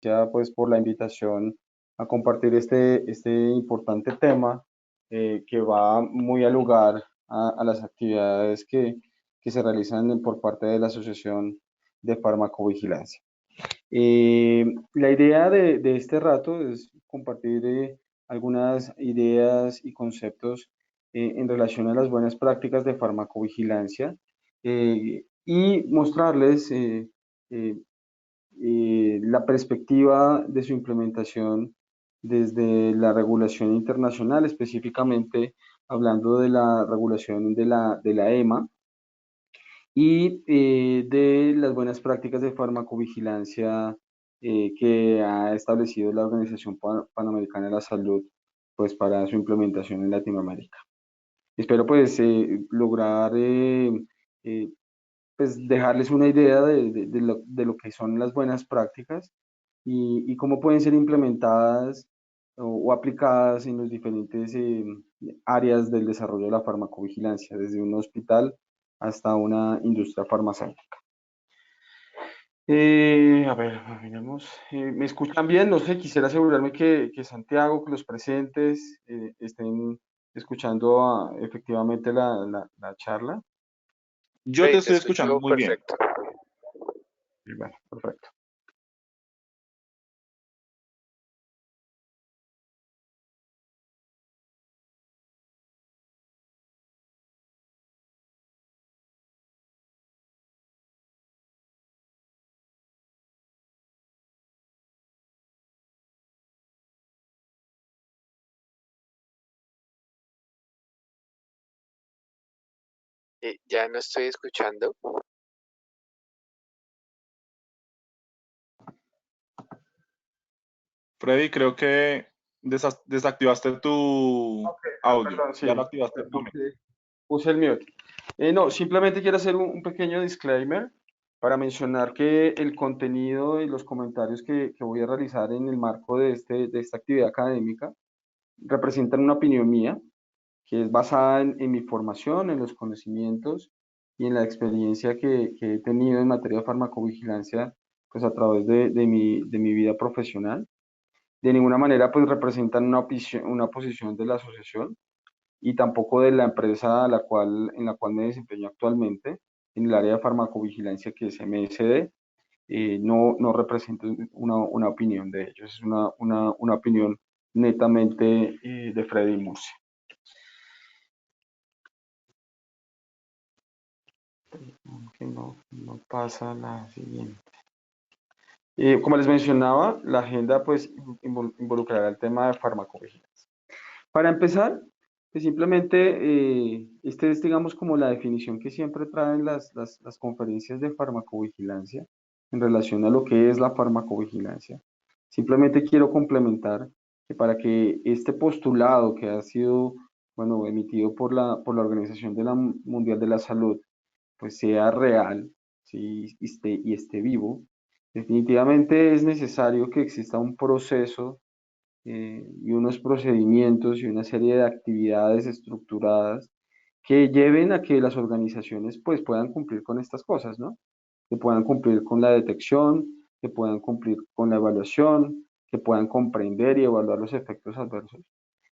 ya pues por la invitación a compartir este importante tema que va muy al lugar a las actividades que se realizan por parte de la Asociación de Farmacovigilancia. La idea de este rato es compartir algunas ideas y conceptos en relación a las buenas prácticas de farmacovigilancia y mostrarles eh, la perspectiva de su implementación desde la regulación internacional, específicamente hablando de la regulación de la EMA y de las buenas prácticas de farmacovigilancia que ha establecido la Organización Panamericana de la Salud pues para su implementación en Latinoamérica. Espero pues lograr eh, pues dejarles una idea de lo que son las buenas prácticas y cómo pueden ser implementadas o aplicadas en los diferentes áreas del desarrollo de la farmacovigilancia, desde un hospital hasta una industria farmacéutica. A ver, miremos. ¿Me escuchan bien? No sé, quisiera asegurarme que Santiago, que los presentes estén escuchando efectivamente la charla. Yo te Sí, te estoy escuchando escucho muy bien. perfecto. Y bueno, perfecto. Ya no estoy escuchando. Freddy, creo que desactivaste tu Ok, audio. perdón, Ya lo sí, activaste nuevamente. puse el mute. No, simplemente quiero hacer un pequeño disclaimer para mencionar que el contenido y los comentarios que voy a realizar en el marco de esta actividad académica representan una opinión mía, que es basada en mi formación, en los conocimientos y en la experiencia que he tenido en materia de farmacovigilancia, pues a través de mi vida profesional. De ninguna manera, pues representan una posición de la asociación y tampoco de la empresa en la cual me desempeño actualmente, en el área de farmacovigilancia que es MSD. No representa una opinión de ellos, es una opinión netamente de Freddy Murcia. Que no pasa la siguiente. Como les mencionaba, la agenda pues involucrará el tema de farmacovigilancia. Para empezar, pues simplemente este es digamos como la definición que siempre traen las conferencias de farmacovigilancia en relación a lo que es la farmacovigilancia. Simplemente quiero complementar que para que este postulado que ha sido, bueno, emitido por la Organización Mundial de la Salud pues sea real, ¿sí? Y esté vivo, definitivamente es necesario que exista un proceso y unos procedimientos y una serie de actividades estructuradas que lleven a que las organizaciones pues puedan cumplir con estas cosas, ¿no? Que puedan cumplir con la detección, que puedan cumplir con la evaluación, que puedan comprender y evaluar los efectos adversos.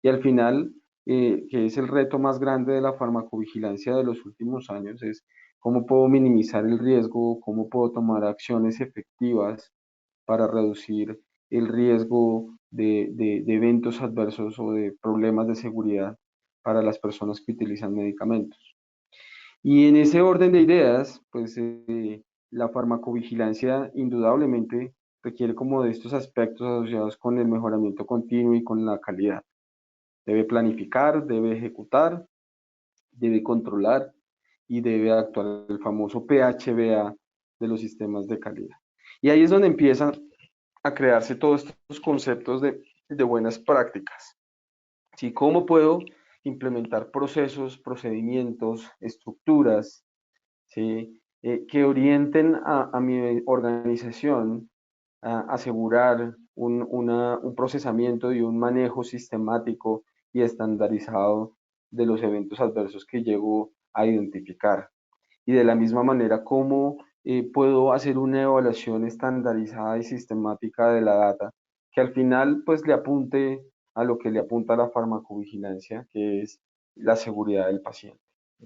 Y al final, que es el reto más grande de la farmacovigilancia de los últimos años, es cómo puedo minimizar el riesgo, cómo puedo tomar acciones efectivas para reducir el riesgo de eventos adversos o de problemas de seguridad para las personas que utilizan medicamentos. Y en ese orden de ideas, pues la farmacovigilancia indudablemente requiere como de estos aspectos asociados con el mejoramiento continuo y con la calidad. Debe planificar, debe ejecutar, debe controlar y debe actuar el famoso PHBA de los sistemas de calidad. Y ahí es donde empiezan a crearse todos estos conceptos de buenas prácticas. ¿Sí? ¿Cómo puedo implementar procesos, procedimientos, estructuras, ¿sí? Que orienten a mi organización a asegurar un procesamiento y un manejo sistemático y estandarizado de los eventos adversos que llego a identificar? Y de la misma manera, cómo puedo hacer una evaluación estandarizada y sistemática de la data, que al final pues le apunte a lo que le apunta la farmacovigilancia, que es la seguridad del paciente.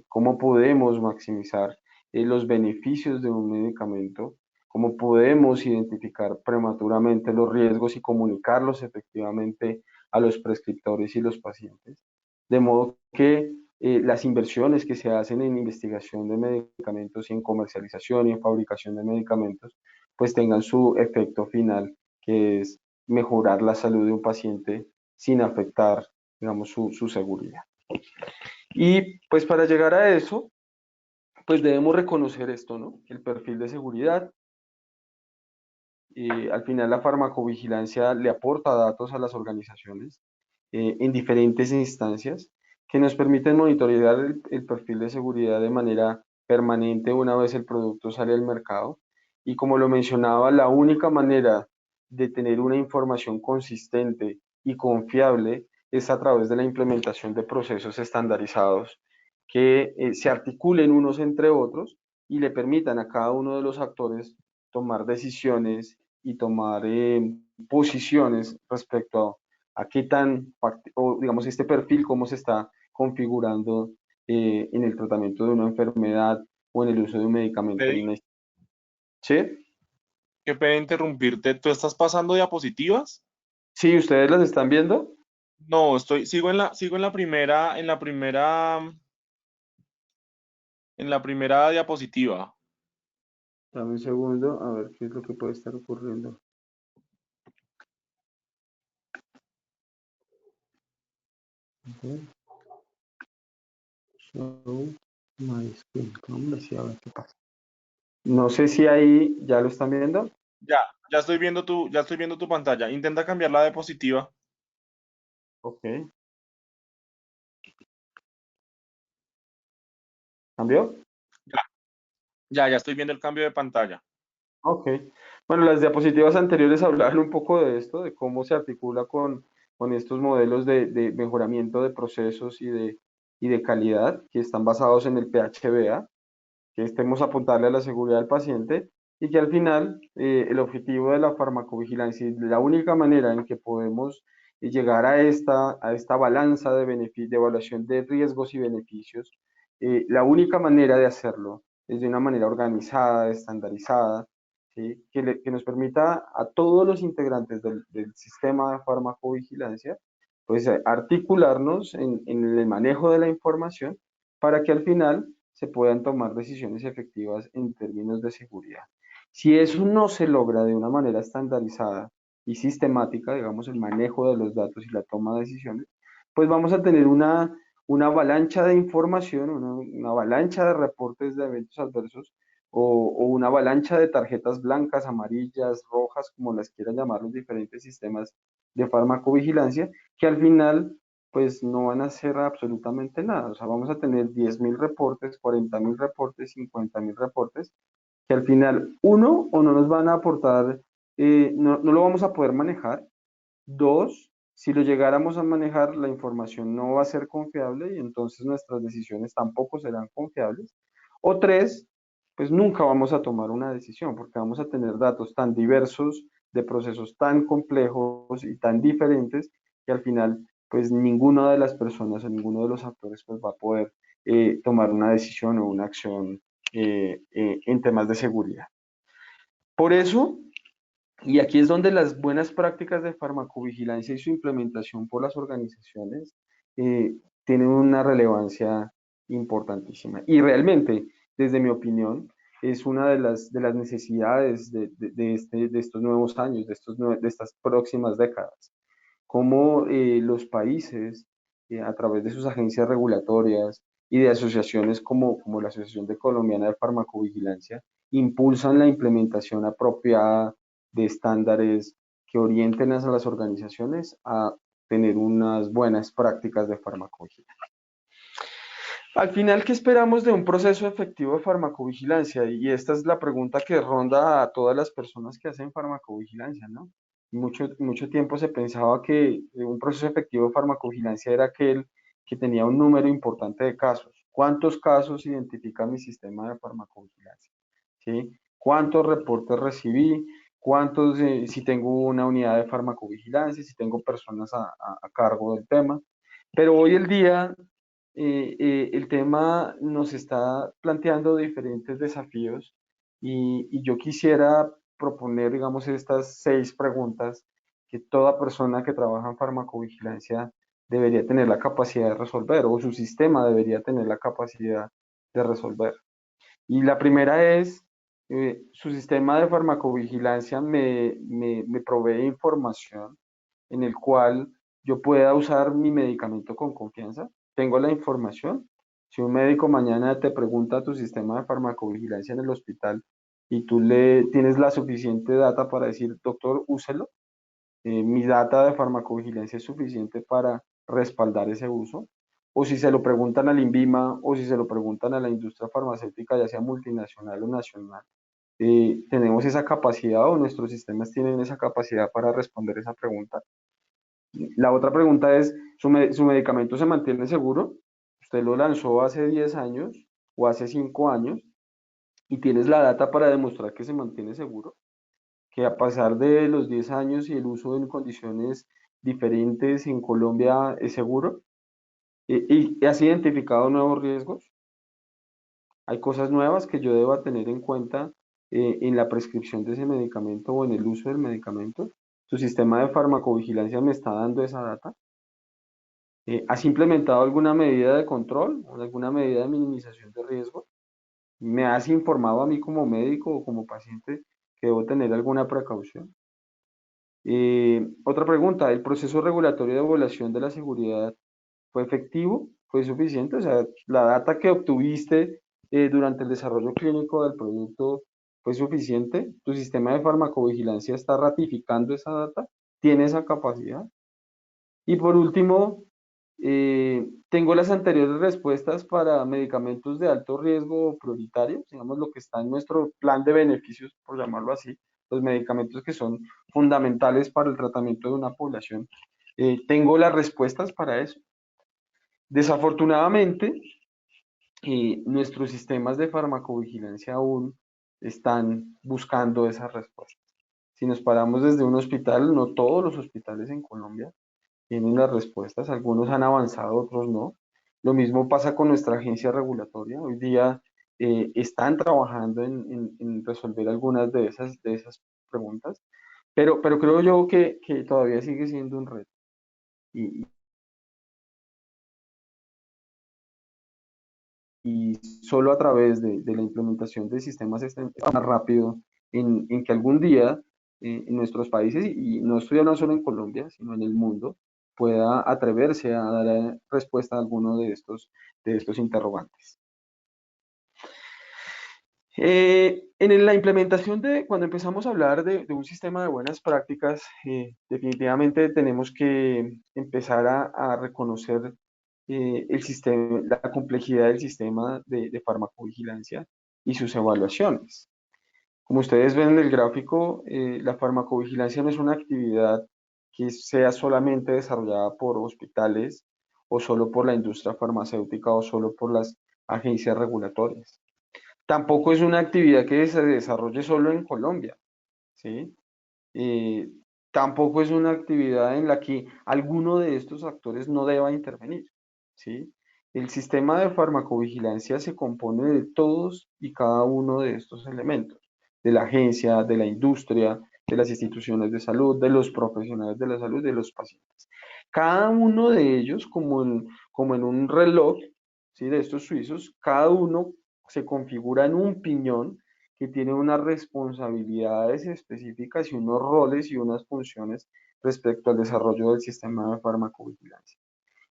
¿Cómo podemos maximizar los beneficios de un medicamento? ¿Cómo podemos identificar prematuramente los riesgos y comunicarlos efectivamente a los prescriptores y los pacientes? De modo que las inversiones que se hacen en investigación de medicamentos y en comercialización y en fabricación de medicamentos, pues tengan su efecto final, que es mejorar la salud de un paciente sin afectar, digamos, su seguridad. Y pues para llegar a eso, pues debemos reconocer esto, ¿no? El perfil de seguridad. Al final la farmacovigilancia le aporta datos a las organizaciones en diferentes instancias que nos permiten monitorear el perfil de seguridad de manera permanente una vez el producto sale al mercado. Y como lo mencionaba, la única manera de tener una información consistente y confiable es a través de la implementación de procesos estandarizados que se articulen unos entre otros y le permitan a cada uno de los actores tomar decisiones y tomar posiciones respecto a qué tan, o digamos, este perfil, cómo se está configurando en el tratamiento de una enfermedad o en el uso de un medicamento. Freddy, ¿Sí? qué pena interrumpirte. ¿Tú estás pasando diapositivas? Sí, ¿ustedes las están viendo? No, sigo en la primera diapositiva. Dame un segundo, a ver qué es lo que puede estar ocurriendo. Okay. Show my screen. Hombre, sí, a ver qué pasa. No sé si ahí ya lo están viendo. Ya estoy viendo tu pantalla. Intenta cambiar la diapositiva. Ok. ¿Cambió? Ya estoy viendo el cambio de pantalla. Ok. Bueno, las diapositivas anteriores hablaban un poco de esto, de cómo se articula con estos modelos de mejoramiento de procesos y de calidad que están basados en el PHBA, que estemos apuntarle a la seguridad del paciente y que al final el objetivo de la farmacovigilancia y la única manera en que podemos llegar a esta balanza de evaluación de riesgos y beneficios, la única manera de hacerlo es de una manera organizada, estandarizada, ¿sí? Que nos permita a todos los integrantes del sistema de farmacovigilancia pues articularnos en el manejo de la información para que al final se puedan tomar decisiones efectivas en términos de seguridad. Si eso no se logra de una manera estandarizada y sistemática, digamos, el manejo de los datos y la toma de decisiones, pues vamos a tener una avalancha de información, una avalancha de reportes de eventos adversos o una avalancha de tarjetas blancas, amarillas, rojas, como las quieran llamar los diferentes sistemas de farmacovigilancia, que al final pues no van a hacer absolutamente nada. O sea, vamos a tener 10.000 reportes, 40.000 reportes, 50.000 reportes, que al final, uno, o no nos van a aportar, no lo vamos a poder manejar. Dos, si lo llegáramos a manejar, la información no va a ser confiable y entonces nuestras decisiones tampoco serán confiables. O tres, pues nunca vamos a tomar una decisión porque vamos a tener datos tan diversos, de procesos tan complejos y tan diferentes que al final, pues ninguna de las personas o ninguno de los actores pues va a poder tomar una decisión o una acción en temas de seguridad. Por eso, y aquí es donde las buenas prácticas de farmacovigilancia y su implementación por las organizaciones eh, tienen una relevancia importantísima. Y realmente, desde mi opinión, es una de las necesidades de estos nuevos años, de estas próximas décadas. Cómo los países, a través de sus agencias regulatorias y de asociaciones como la Asociación de Colombiana de Farmacovigilancia, impulsan la implementación apropiada de estándares que orienten a las organizaciones a tener unas buenas prácticas de farmacovigilancia. Al final, ¿qué esperamos de un proceso efectivo de farmacovigilancia? Y esta es la pregunta que ronda a todas las personas que hacen farmacovigilancia, ¿no? Mucho tiempo se pensaba que un proceso efectivo de farmacovigilancia era aquel que tenía un número importante de casos. ¿Cuántos casos identifica mi sistema de farmacovigilancia? ¿Sí? cuántos reportes recibí, cuántos, si tengo una unidad de farmacovigilancia, si tengo personas a cargo del tema. Pero hoy el día el tema nos está planteando diferentes desafíos y yo quisiera proponer, digamos, estas 6 preguntas que toda persona que trabaja en farmacovigilancia debería tener la capacidad de resolver o su sistema debería tener la capacidad de resolver. Y la primera es, su sistema de farmacovigilancia me provee información en el cual yo pueda usar mi medicamento con confianza. Tengo la información. Si un médico mañana te pregunta tu sistema de farmacovigilancia en el hospital y tú le tienes la suficiente data para decir, doctor, úselo, mi data de farmacovigilancia es suficiente para respaldar ese uso, o si se lo preguntan al INVIMA o si se lo preguntan a la industria farmacéutica, ya sea multinacional o nacional, tenemos esa capacidad o nuestros sistemas tienen esa capacidad para responder esa pregunta. La otra pregunta es, ¿su medicamento se mantiene seguro? Usted lo lanzó hace 10 años o hace 5 años y tienes la data para demostrar que se mantiene seguro, que a pasar de los 10 años y el uso en condiciones diferentes en Colombia es seguro. ¿Y has identificado nuevos riesgos? ¿Hay cosas nuevas que yo deba tener en cuenta en la prescripción de ese medicamento o en el uso del medicamento? ¿Su sistema de farmacovigilancia me está dando esa data? ¿Has implementado alguna medida de control o alguna medida de minimización de riesgo? ¿Me has informado a mí como médico o como paciente que debo tener alguna precaución? Otra pregunta, ¿el proceso regulatorio de evaluación de la seguridad fue efectivo? ¿Fue suficiente? O sea, la data que obtuviste durante el desarrollo clínico del producto fue suficiente. ¿Tu sistema de farmacovigilancia está ratificando esa data? ¿Tiene esa capacidad? Y por último, tengo las anteriores respuestas para medicamentos de alto riesgo o prioritarios, digamos lo que está en nuestro plan de beneficios, por llamarlo así, los medicamentos que son fundamentales para el tratamiento de una población. Tengo las respuestas para eso. Desafortunadamente, nuestros sistemas de farmacovigilancia aún están buscando esas respuestas. Si nos paramos desde un hospital, no todos los hospitales en Colombia tienen las respuestas, algunos han avanzado, otros no. Lo mismo pasa con nuestra agencia regulatoria. Hoy día están trabajando en resolver algunas de esas preguntas, pero creo yo que todavía sigue siendo un reto. Y solo a través de la implementación de sistemas más rápido en que algún día en nuestros países, y no estoy hablando solo en Colombia, sino en el mundo, pueda atreverse a dar respuesta a alguno de estos interrogantes. En la implementación cuando empezamos a hablar de un sistema de buenas prácticas, definitivamente tenemos que empezar a reconocer el sistema, la complejidad del sistema de farmacovigilancia y sus evaluaciones. Como ustedes ven en el gráfico, la farmacovigilancia no es una actividad que sea solamente desarrollada por hospitales o solo por la industria farmacéutica o solo por las agencias regulatorias. Tampoco es una actividad que se desarrolle solo en Colombia, ¿sí? Eh, Tampoco es una actividad en la que alguno de estos actores no deba intervenir, ¿sí? El sistema de farmacovigilancia se compone de todos y cada uno de estos elementos, de la agencia, de la industria, de las instituciones de salud, de los profesionales de la salud, de los pacientes. Cada uno de ellos, como en un reloj, ¿sí? De estos suizos, cada uno se configura en un piñón que tiene unas responsabilidades específicas y unos roles y unas funciones respecto al desarrollo del sistema de farmacovigilancia.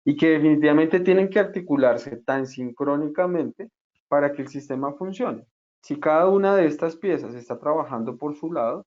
Y que definitivamente tienen que articularse tan sincrónicamente para que el sistema funcione. Si cada una de estas piezas está trabajando por su lado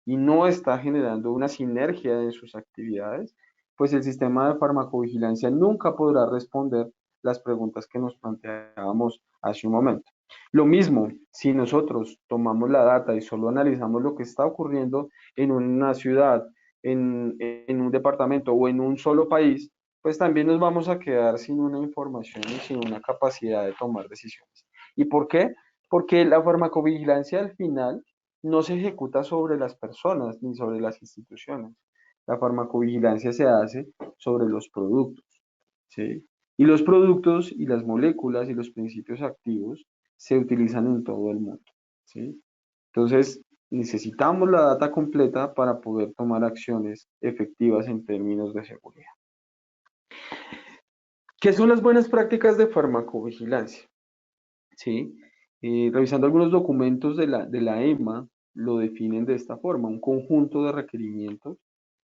y no está generando una sinergia en sus actividades, pues el sistema de farmacovigilancia nunca podrá responder las preguntas que nos planteábamos hace un momento. Lo mismo, si nosotros tomamos la data y solo analizamos lo que está ocurriendo en una ciudad, en un departamento o en un solo país, pues también nos vamos a quedar sin una información y sin una capacidad de tomar decisiones. ¿Y por qué? Porque la farmacovigilancia al final no se ejecuta sobre las personas ni sobre las instituciones. La farmacovigilancia se hace sobre los productos, ¿sí? Y los productos y las moléculas y los principios activos se utilizan en todo el mundo, ¿sí? Entonces, necesitamos la data completa para poder tomar acciones efectivas en términos de seguridad. ¿Qué son las buenas prácticas de farmacovigilancia? ¿Sí? Revisando algunos documentos de la EMA, lo definen de esta forma: un conjunto de requerimientos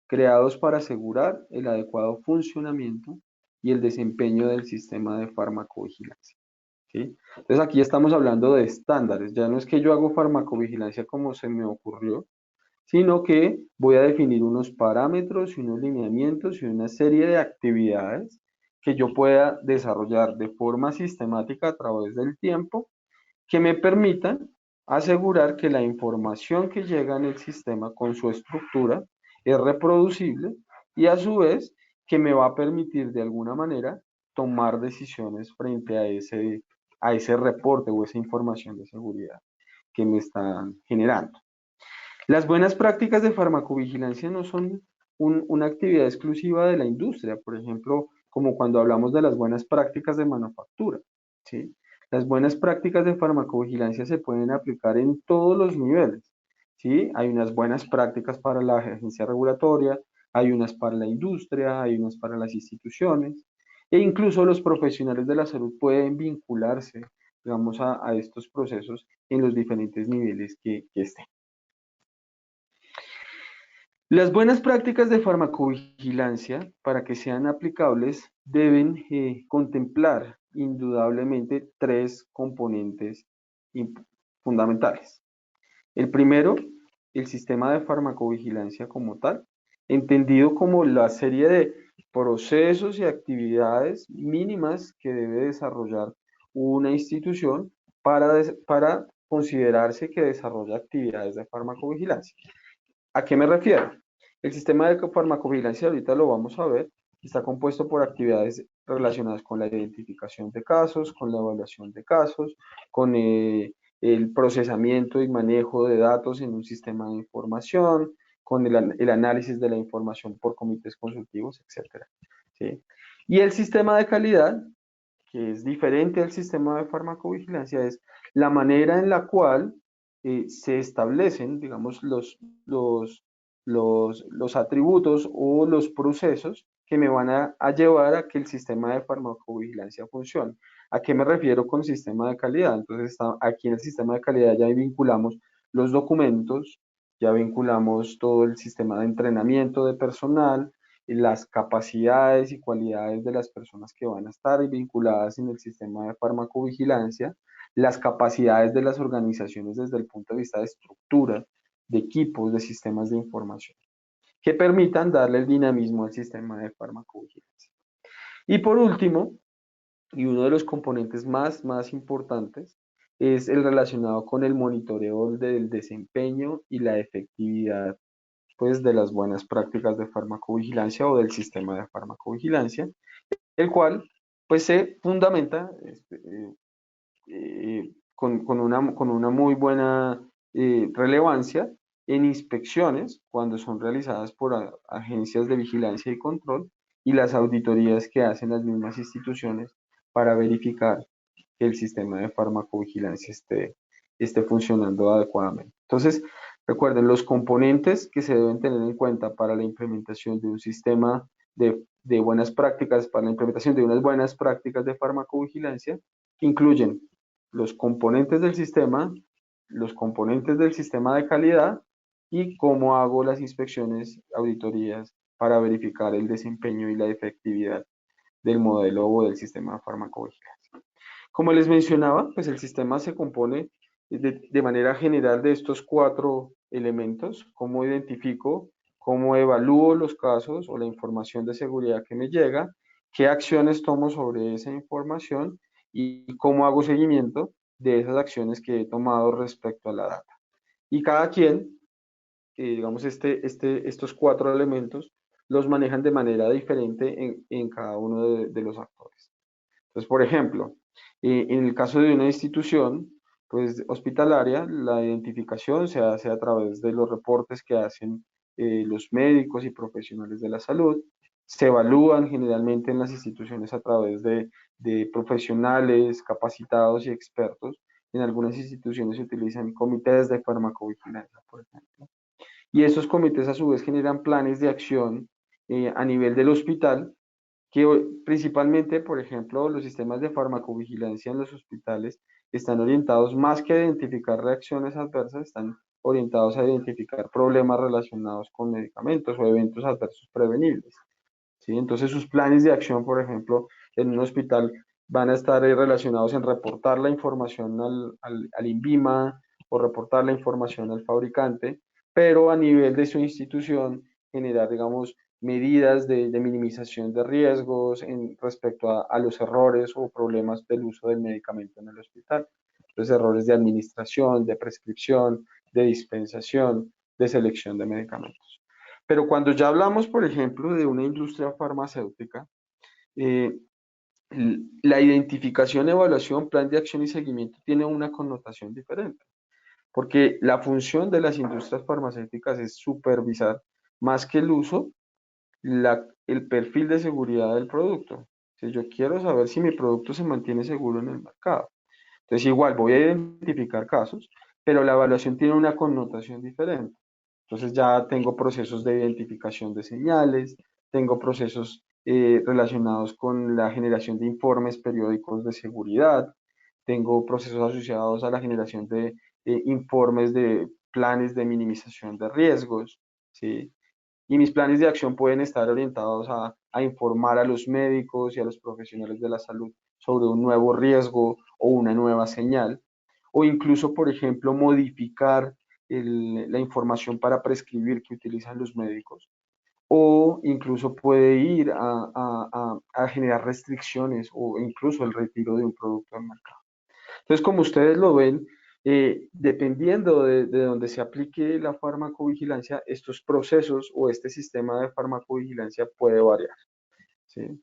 creados para asegurar el adecuado funcionamiento y el desempeño del sistema de farmacovigilancia, ¿sí? Entonces aquí estamos hablando de estándares, ya no es que yo hago farmacovigilancia como se me ocurrió, sino que voy a definir unos parámetros y unos lineamientos y una serie de actividades que yo pueda desarrollar de forma sistemática a través del tiempo, que me permitan asegurar que la información que llega en el sistema con su estructura es reproducible y a su vez que me va a permitir de alguna manera tomar decisiones frente a ese reporte o esa información de seguridad que me están generando. Las buenas prácticas de farmacovigilancia no son una actividad exclusiva de la industria, por ejemplo, como cuando hablamos de las buenas prácticas de manufactura, ¿sí? Las buenas prácticas de farmacovigilancia se pueden aplicar en todos los niveles, ¿sí? Hay unas buenas prácticas para la agencia regulatoria, hay unas para la industria, hay unas para las instituciones, e incluso los profesionales de la salud pueden vincularse, digamos, a estos procesos en los diferentes niveles que estén. Las buenas prácticas de farmacovigilancia, para que sean aplicables, deben contemplar indudablemente tres componentes fundamentales. El primero, el sistema de farmacovigilancia como tal, entendido como la serie de procesos y actividades mínimas que debe desarrollar una institución para considerarse que desarrolla actividades de farmacovigilancia. ¿A qué me refiero? El sistema de farmacovigilancia, ahorita lo vamos a ver, está compuesto por actividades relacionadas con la identificación de casos, con la evaluación de casos, con el procesamiento y manejo de datos en un sistema de información, con el análisis de la información por comités consultivos, etc. ¿Sí? Y el sistema de calidad, que es diferente al sistema de farmacovigilancia, es la manera en la cual se establecen, digamos, los atributos o los procesos que me van a llevar a que el sistema de farmacovigilancia funcione. ¿A qué me refiero con sistema de calidad? Entonces, aquí en el sistema de calidad ya vinculamos los documentos, ya vinculamos todo el sistema de entrenamiento de personal, las capacidades y cualidades de las personas que van a estar vinculadas en el sistema de farmacovigilancia, las capacidades de las organizaciones desde el punto de vista de estructura, de equipos, de sistemas de información, que permitan darle el dinamismo al sistema de farmacovigilancia. Y por último, y uno de los componentes más importantes, es el relacionado con el monitoreo del desempeño y la efectividad, pues, de las buenas prácticas de farmacovigilancia o del sistema de farmacovigilancia, el cual pues se fundamenta con una muy buena relevancia en inspecciones cuando son realizadas por agencias de vigilancia y control y las auditorías que hacen las mismas instituciones para verificar que el sistema de farmacovigilancia esté funcionando adecuadamente. Entonces, recuerden, los componentes que se deben tener en cuenta para la implementación de un sistema de buenas prácticas, para la implementación de unas buenas prácticas de farmacovigilancia, incluyen los componentes del sistema, los componentes del sistema de calidad y cómo hago las inspecciones, auditorías para verificar el desempeño y la efectividad del modelo o del sistema de farmacovigilancia. Como les mencionaba, pues el sistema se compone de manera general de estos cuatro elementos: cómo identifico, cómo evalúo los casos o la información de seguridad que me llega, qué acciones tomo sobre esa información y cómo hago seguimiento de esas acciones que he tomado respecto a la data. Y cada quien, digamos, estos cuatro elementos los manejan de manera diferente en cada uno de los actores. Entonces, por ejemplo, en el caso de una institución, pues, hospitalaria, la identificación se hace a través de los reportes que hacen los médicos y profesionales de la salud. Se evalúan generalmente en las instituciones a través de profesionales capacitados y expertos. En algunas instituciones se utilizan comités de farmacovigilancia, por ejemplo. Y estos comités a su vez generan planes de acción a nivel del hospital que principalmente, por ejemplo, los sistemas de farmacovigilancia en los hospitales están orientados más que a identificar reacciones adversas, están orientados a identificar problemas relacionados con medicamentos o eventos adversos prevenibles. ¿Sí? Entonces sus planes de acción, por ejemplo, en un hospital van a estar relacionados en reportar la información al INVIMA o reportar la información al fabricante, pero a nivel de su institución generar, digamos, medidas de minimización de riesgos respecto a los errores o problemas del uso del medicamento en el hospital. Los errores de administración, de prescripción, de dispensación, de selección de medicamentos. Pero cuando ya hablamos, por ejemplo, de una industria farmacéutica, eh, la identificación, evaluación, plan de acción y seguimiento tiene una connotación diferente, porque la función de las industrias farmacéuticas es supervisar más que el uso, el perfil de seguridad del producto. Si yo quiero saber si mi producto se mantiene seguro en el mercado. Entonces, igual voy a identificar casos, pero la evaluación tiene una connotación diferente. Entonces ya tengo procesos de identificación de señales, tengo procesos relacionados con la generación de informes periódicos de seguridad, tengo procesos asociados a la generación de informes de planes de minimización de riesgos, ¿sí? Y mis planes de acción pueden estar orientados a informar a los médicos y a los profesionales de la salud sobre un nuevo riesgo o una nueva señal, o incluso, por ejemplo, modificar la información para prescribir que utilizan los médicos, o incluso puede ir a generar restricciones o incluso el retiro de un producto del mercado. Entonces, como ustedes lo ven, dependiendo de donde se aplique la farmacovigilancia, estos procesos o este sistema de farmacovigilancia puede variar, ¿sí?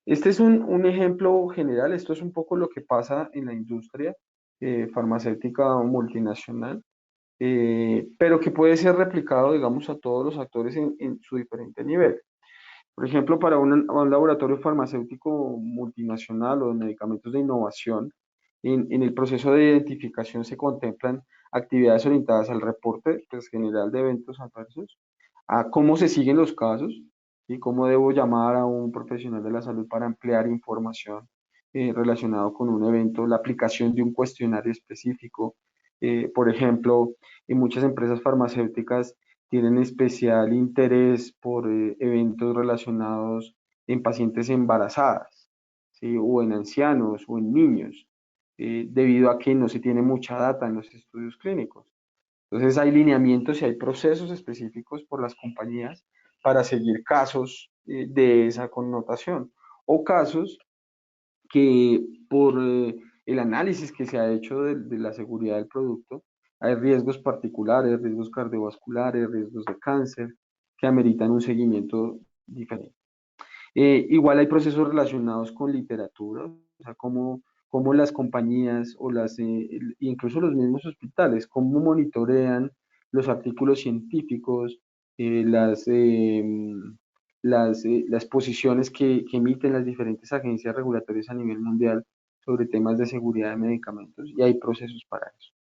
Este es un ejemplo general, esto es un poco lo que pasa en la industria farmacéutica multinacional, pero que puede ser replicado, digamos, a todos los actores en su diferente nivel. Por ejemplo, para un laboratorio farmacéutico multinacional o de medicamentos de innovación, en el proceso de identificación se contemplan actividades orientadas al reporte, pues, general de eventos adversos, a cómo se siguen los casos y cómo debo llamar a un profesional de la salud para ampliar información relacionado con un evento, la aplicación de un cuestionario específico. Por ejemplo, en muchas empresas farmacéuticas tienen especial interés por eventos relacionados en pacientes embarazadas, ¿sí? O en ancianos o en niños, debido a que no se tiene mucha data en los estudios clínicos. Entonces hay lineamientos y hay procesos específicos por las compañías para seguir casos de esa connotación o casos que por el análisis que se ha hecho de la seguridad del producto, hay riesgos particulares, riesgos cardiovasculares, riesgos de cáncer, que ameritan un seguimiento diferente. Igual hay procesos relacionados con literatura, o sea, cómo las compañías o incluso los mismos hospitales, cómo monitorean los artículos científicos, eh, las, eh, las posiciones que emiten las diferentes agencias regulatorias a nivel mundial sobre temas de seguridad de medicamentos, y hay procesos para eso.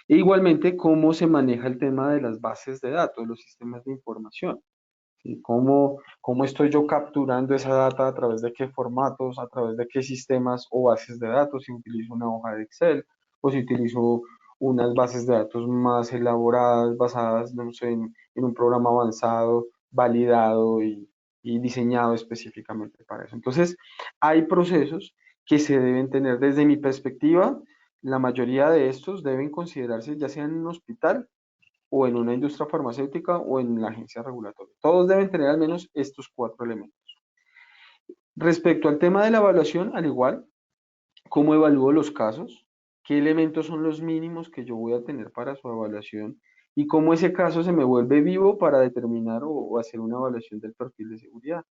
E igualmente, cómo se maneja el tema de las bases de datos, los sistemas de información. ¿Sí? ¿Cómo estoy yo capturando esa data? ¿A través de qué formatos? ¿A través de qué sistemas o bases de datos? Si utilizo una hoja de Excel o si utilizo unas bases de datos más elaboradas, basadas, no sé, en un programa avanzado, validado y diseñado específicamente para eso. Entonces, hay procesos que se deben tener desde mi perspectiva. La mayoría de estos deben considerarse ya sea en un hospital o en una industria farmacéutica o en la agencia regulatoria. Todos deben tener al menos estos 4 elementos. Respecto al tema de la evaluación, al igual, ¿cómo evalúo los casos? ¿Qué elementos son los mínimos que yo voy a tener para su evaluación? Y cómo ese caso se me vuelve vivo para determinar o hacer una evaluación del perfil de seguridad.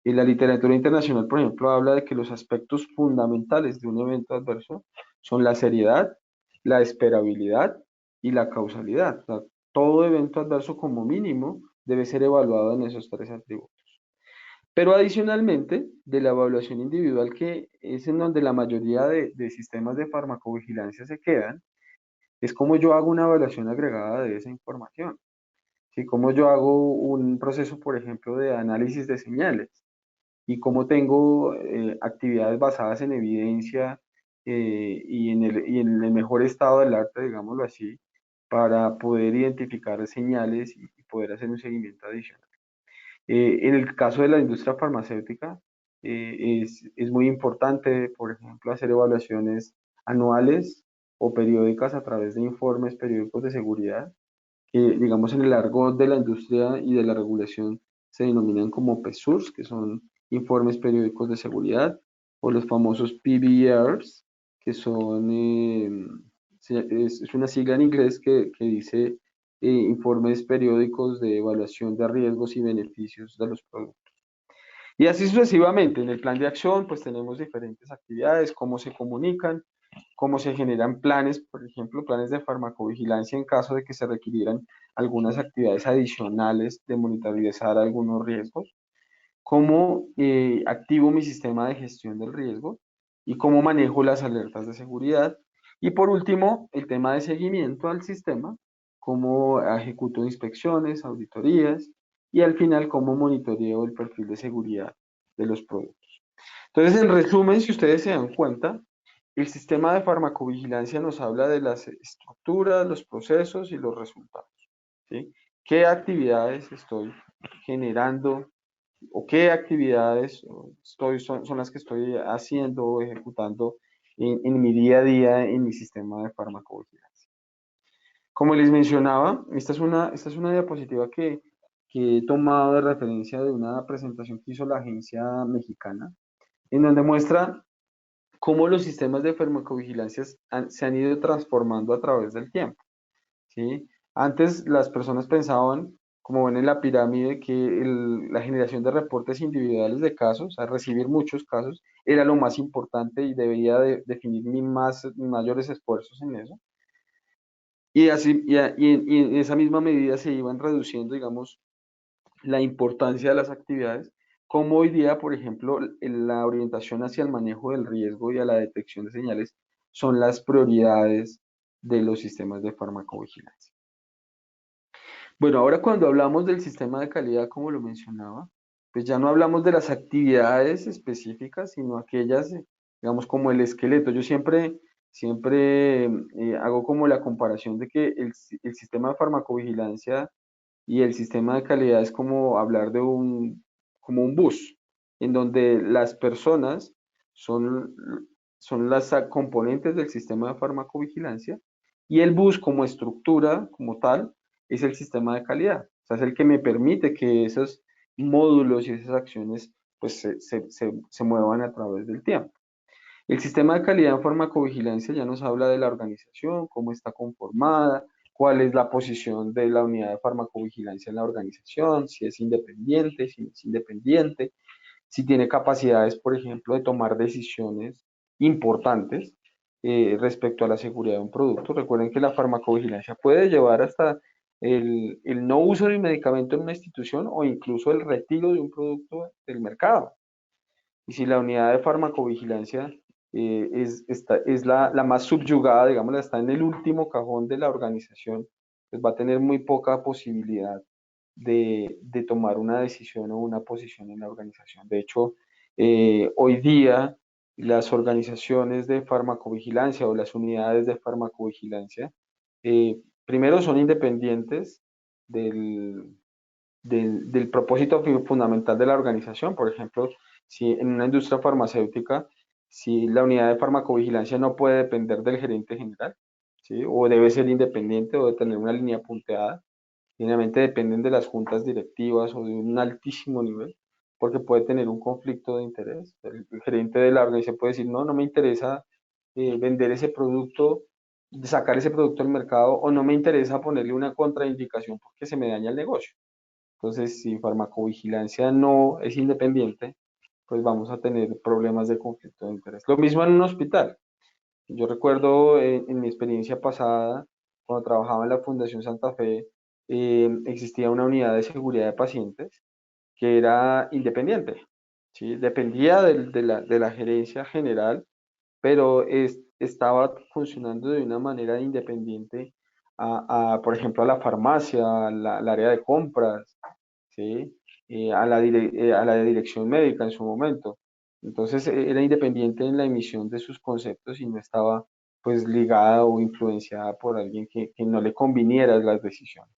En la literatura internacional, por ejemplo, habla de que los aspectos fundamentales de un evento adverso son la seriedad, la esperabilidad y la causalidad. O sea, todo evento adverso como mínimo debe ser evaluado en esos tres atributos. Pero adicionalmente, de la evaluación individual, que es en donde la mayoría de sistemas de farmacovigilancia se quedan, es como yo hago una evaluación agregada de esa información. ¿Sí? Como yo hago un proceso, por ejemplo, de análisis de señales y cómo tengo actividades basadas en evidencia y en el mejor estado del arte, digámoslo así, para poder identificar señales y poder hacer un seguimiento adicional. En el caso de la industria farmacéutica, es muy importante, por ejemplo, hacer evaluaciones anuales o periódicas a través de informes periódicos de seguridad, que digamos en el argot de la industria y de la regulación se denominan como PSURs, que son informes periódicos de seguridad, o los famosos PBRs, que son, es una sigla en inglés que dice informes periódicos de evaluación de riesgos y beneficios de los productos. Y así sucesivamente, en el plan de acción, pues tenemos diferentes actividades, cómo se comunican, cómo se generan planes, por ejemplo, planes de farmacovigilancia en caso de que se requirieran algunas actividades adicionales de monitorizar algunos riesgos, cómo activo mi sistema de gestión del riesgo y cómo manejo las alertas de seguridad. Y por último, el tema de seguimiento al sistema, cómo ejecuto inspecciones, auditorías y al final cómo monitoreo el perfil de seguridad de los productos. Entonces, en resumen, si ustedes se dan cuenta, el sistema de farmacovigilancia nos habla de las estructuras, los procesos y los resultados. ¿Sí? ¿Qué actividades estoy generando o qué actividades son las que estoy haciendo o ejecutando en mi día a día en mi sistema de farmacovigilancia? Como les mencionaba, esta es una diapositiva que he tomado de referencia de una presentación que hizo la agencia mexicana, en donde muestra cómo los sistemas de farmacovigilancia se han ido transformando a través del tiempo. ¿Sí? Antes las personas pensaban, como ven en la pirámide, que la generación de reportes individuales de casos, o sea, recibir muchos casos, era lo más importante y debía definir mis mayores esfuerzos en eso. Y, así, y en esa misma medida se iban reduciendo, digamos, la importancia de las actividades, como hoy día, por ejemplo, la orientación hacia el manejo del riesgo y a la detección de señales son las prioridades de los sistemas de farmacovigilancia. Bueno, ahora cuando hablamos del sistema de calidad, como lo mencionaba, pues ya no hablamos de las actividades específicas, sino aquellas, digamos, como el esqueleto. Yo siempre hago como la comparación de que el sistema de farmacovigilancia y el sistema de calidad es como hablar de como un bus, en donde las personas son, son las componentes del sistema de farmacovigilancia y el bus como estructura, como tal, es el sistema de calidad. O sea, es el que me permite que esos módulos y esas acciones pues se muevan a través del tiempo. El sistema de calidad en farmacovigilancia ya nos habla de la organización, cómo está conformada, cuál es la posición de la unidad de farmacovigilancia en la organización, si es independiente, si no es independiente, si tiene capacidades, por ejemplo, de tomar decisiones importantes respecto a la seguridad de un producto. Recuerden que la farmacovigilancia puede llevar hasta el no uso de un medicamento en una institución o incluso el retiro de un producto del mercado. Y si la unidad de farmacovigilancia es la más subyugada, digamos, está en el último cajón de la organización, pues va a tener muy poca posibilidad de tomar una decisión o una posición en la organización. De hecho, hoy día las organizaciones de farmacovigilancia o las unidades de farmacovigilancia, primero son independientes del, del propósito fundamental de la organización. Por ejemplo, si en una industria farmacéutica, si la unidad de farmacovigilancia no puede depender del gerente general, ¿sí? O debe ser independiente o debe tener una línea punteada, finalmente dependen de las juntas directivas o de un altísimo nivel, porque puede tener un conflicto de interés. El gerente de la organización puede decir, no, no me interesa vender ese producto, sacar ese producto al mercado, o no me interesa ponerle una contraindicación porque se me daña el negocio. Entonces, si farmacovigilancia no es independiente, pues vamos a tener problemas de conflicto de interés. Lo mismo en un hospital. Yo recuerdo en mi experiencia pasada, cuando trabajaba en la Fundación Santa Fe, existía una unidad de seguridad de pacientes que era independiente, ¿sí? Dependía de la gerencia general, pero estaba funcionando de una manera independiente por ejemplo, a la farmacia, al área de compras, ¿sí? A la dirección médica en su momento. Entonces, era independiente en la emisión de sus conceptos y no estaba pues ligada o influenciada por alguien que no le conviniera las decisiones.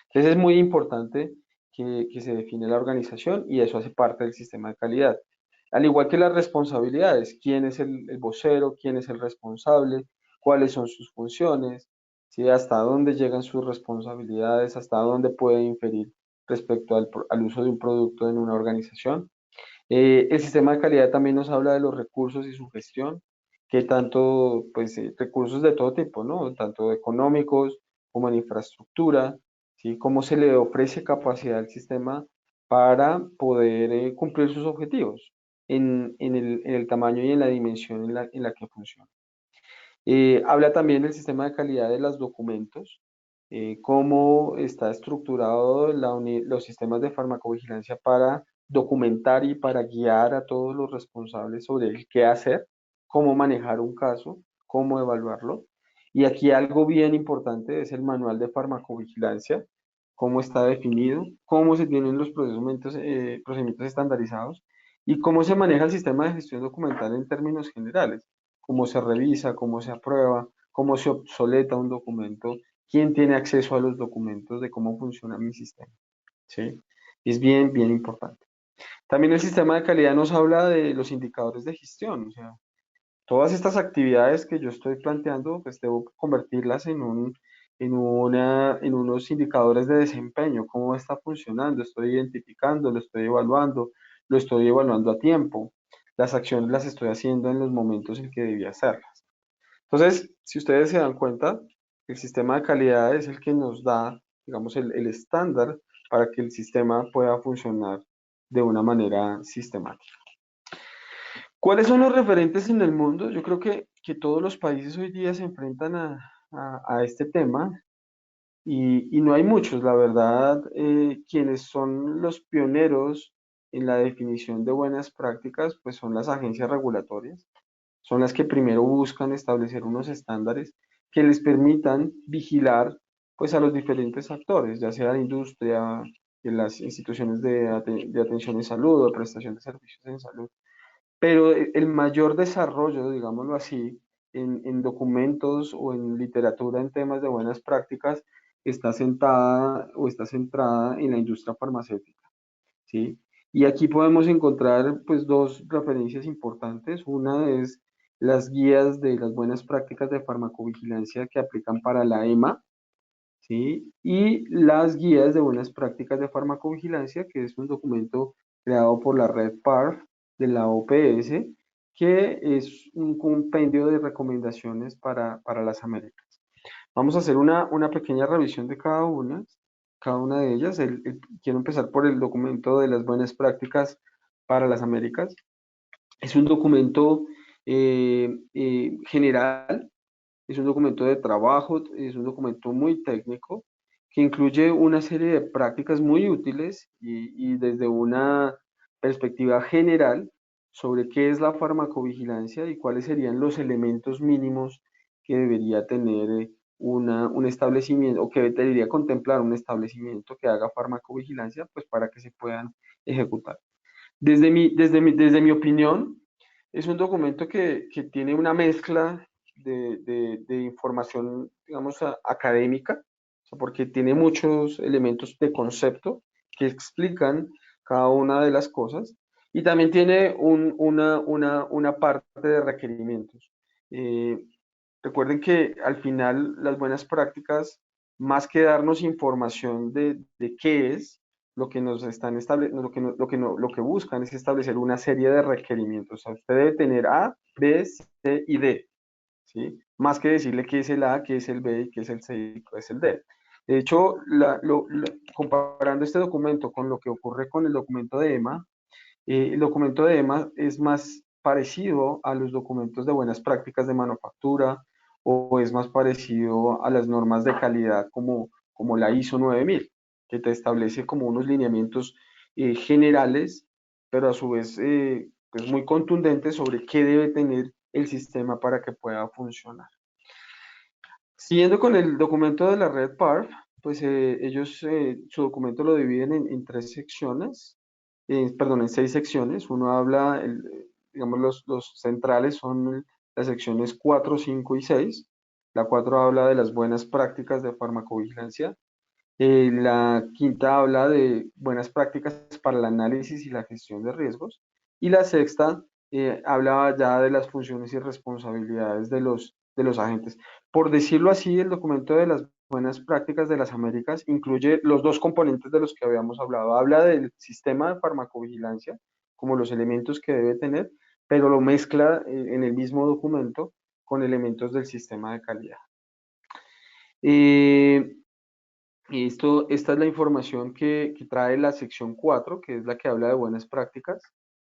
Entonces, es muy importante que se define la organización y eso hace parte del sistema de calidad. Al igual que las responsabilidades, quién es el vocero, quién es el responsable, cuáles son sus funciones, ¿sí? Hasta dónde llegan sus responsabilidades, hasta dónde puede inferir respecto al uso de un producto en una organización. El sistema de calidad también nos habla de los recursos y su gestión, que tanto, pues, recursos de todo tipo, ¿no? Tanto económicos como en infraestructura, ¿sí? Cómo se le ofrece capacidad al sistema para poder cumplir sus objetivos en el tamaño y en la dimensión en la que funciona. Habla también del sistema de calidad de los documentos, cómo está estructurado los sistemas de farmacovigilancia para documentar y para guiar a todos los responsables sobre el qué hacer, cómo manejar un caso, cómo evaluarlo. Y aquí algo bien importante es el manual de farmacovigilancia, cómo está definido, cómo se tienen los procedimientos estandarizados y cómo se maneja el sistema de gestión documental en términos generales, cómo se revisa, cómo se aprueba, cómo se obsoleta un documento, quién tiene acceso a los documentos, de cómo funciona mi sistema, ¿sí? Es bien, bien importante. También el sistema de calidad nos habla de los indicadores de gestión, o sea, todas estas actividades que yo estoy planteando, pues debo convertirlas en unos indicadores de desempeño, cómo está funcionando, estoy identificando, lo estoy evaluando a tiempo, las acciones las estoy haciendo en los momentos en que debía hacerlas. Entonces, si ustedes se dan cuenta, el sistema de calidad es el que nos da, digamos, el estándar para que el sistema pueda funcionar de una manera sistemática. ¿Cuáles son los referentes en el mundo? Yo creo que todos los países hoy día se enfrentan a este tema y no hay muchos, la verdad, quienes son los pioneros en la definición de buenas prácticas, pues son las agencias regulatorias, son las que primero buscan establecer unos estándares que les permitan vigilar pues a los diferentes actores, ya sea la industria, de las instituciones de atención en salud o prestación de servicios en salud. Pero el mayor desarrollo, digámoslo así, en documentos o en literatura en temas de buenas prácticas está sentada o está centrada en la industria farmacéutica, ¿sí? Y aquí podemos encontrar pues dos referencias importantes. Una es las guías de las buenas prácticas de farmacovigilancia que aplican para la EMA, ¿sí? Y las guías de buenas prácticas de farmacovigilancia, que es un documento creado por la red PARF de la OPS, que es un compendio de recomendaciones para las Américas. Vamos a hacer una pequeña revisión de cada una de ellas. Quiero empezar por el documento de las buenas prácticas para las Américas. Es un documento general, es un documento de trabajo, es un documento muy técnico que incluye una serie de prácticas muy útiles y desde una perspectiva general sobre qué es la farmacovigilancia y cuáles serían los elementos mínimos que debería tener un establecimiento o que debería contemplar un establecimiento que haga farmacovigilancia, pues para que se puedan ejecutar. Desde mi opinión, es un documento que tiene una mezcla de información, digamos, académica, o sea, porque tiene muchos elementos de concepto que explican cada una de las cosas, y también tiene una parte de requerimientos. Eh, Recuerden que al final las buenas prácticas, más que darnos información de qué es, lo que nos están lo que buscan es establecer una serie de requerimientos. O sea, usted debe tener A, B, C y D, ¿sí? Más que decirle qué es el A, qué es el B, qué es el C y qué es el D. De hecho, comparando este documento con lo que ocurre con el documento de EMA, el documento de EMA es más parecido a los documentos de buenas prácticas de manufactura o es más parecido a las normas de calidad como la ISO 9000, que te establece como unos lineamientos generales, pero a su vez pues muy contundentes sobre qué debe tener el sistema para que pueda funcionar. Siguiendo con el documento de la red PARF, pues ellos su documento lo dividen en tres secciones, perdón, en 6 secciones. Uno habla, digamos, los centrales son las secciones 4, 5 y 6. La 4 habla de las buenas prácticas de farmacovigilancia. La quinta habla de buenas prácticas para el análisis y la gestión de riesgos. Y la sexta habla ya de las funciones y responsabilidades de los agentes. Por decirlo así, el documento de las buenas prácticas de las Américas incluye los dos componentes de los que habíamos hablado. Habla del sistema de farmacovigilancia, como los elementos que debe tener, pero lo mezcla en el mismo documento con elementos del sistema de calidad. Esta es la información que trae la sección 4, que es la que habla de buenas prácticas.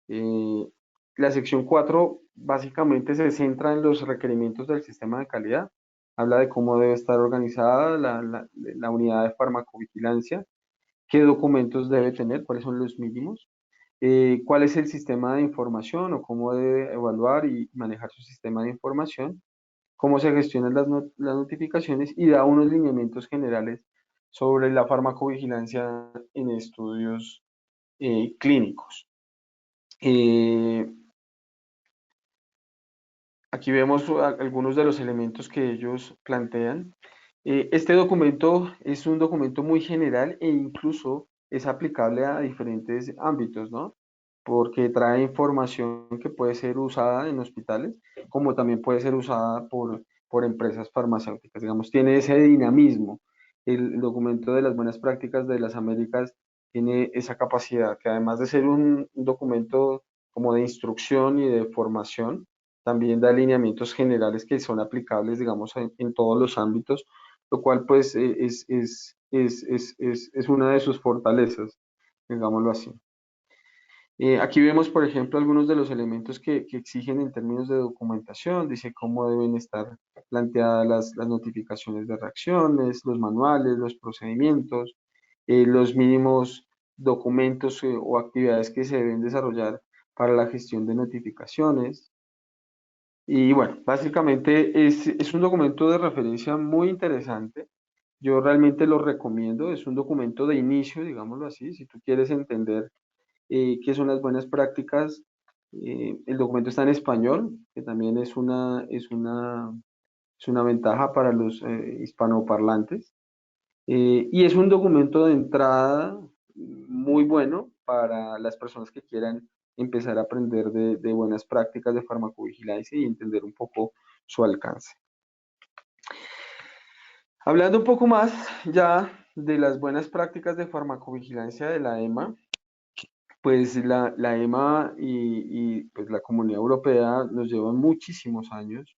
La sección 4 básicamente se centra en los requerimientos del sistema de calidad. Habla de cómo debe estar organizada la unidad de farmacovigilancia, qué documentos debe tener, cuáles son los mínimos, cuál es el sistema de información o cómo debe evaluar y manejar su sistema de información, cómo se gestionan las notificaciones y da unos lineamientos generales sobre la farmacovigilancia en estudios clínicos. Aquí vemos algunos de los elementos que ellos plantean. Este documento es un documento muy general e incluso es aplicable a diferentes ámbitos, ¿no? Porque trae información que puede ser usada en hospitales, como también puede ser usada por empresas farmacéuticas. Digamos, tiene ese dinamismo. El documento de las buenas prácticas de las Américas tiene esa capacidad, que además de ser un documento como de instrucción y de formación, también da lineamientos generales que son aplicables, digamos, en todos los ámbitos, lo cual pues es una de sus fortalezas, digámoslo así. Aquí vemos, por ejemplo, algunos de los elementos que exigen en términos de documentación. Dice cómo deben estar planteadas las notificaciones de reacciones, los manuales, los procedimientos, los mínimos documentos o actividades que se deben desarrollar para la gestión de notificaciones. Y bueno, básicamente es un documento de referencia muy interesante. Yo realmente lo recomiendo. Es un documento de inicio, digámoslo así. Si tú quieres entender qué son las buenas prácticas, el documento está en español, que también es una ventaja para los hispanoparlantes. Y es un documento de entrada muy bueno para las personas que quieran empezar a aprender de buenas prácticas de farmacovigilancia y entender un poco su alcance. Hablando un poco más ya de las buenas prácticas de farmacovigilancia de la EMA, pues la EMA y pues la Comunidad Europea nos llevan muchísimos años,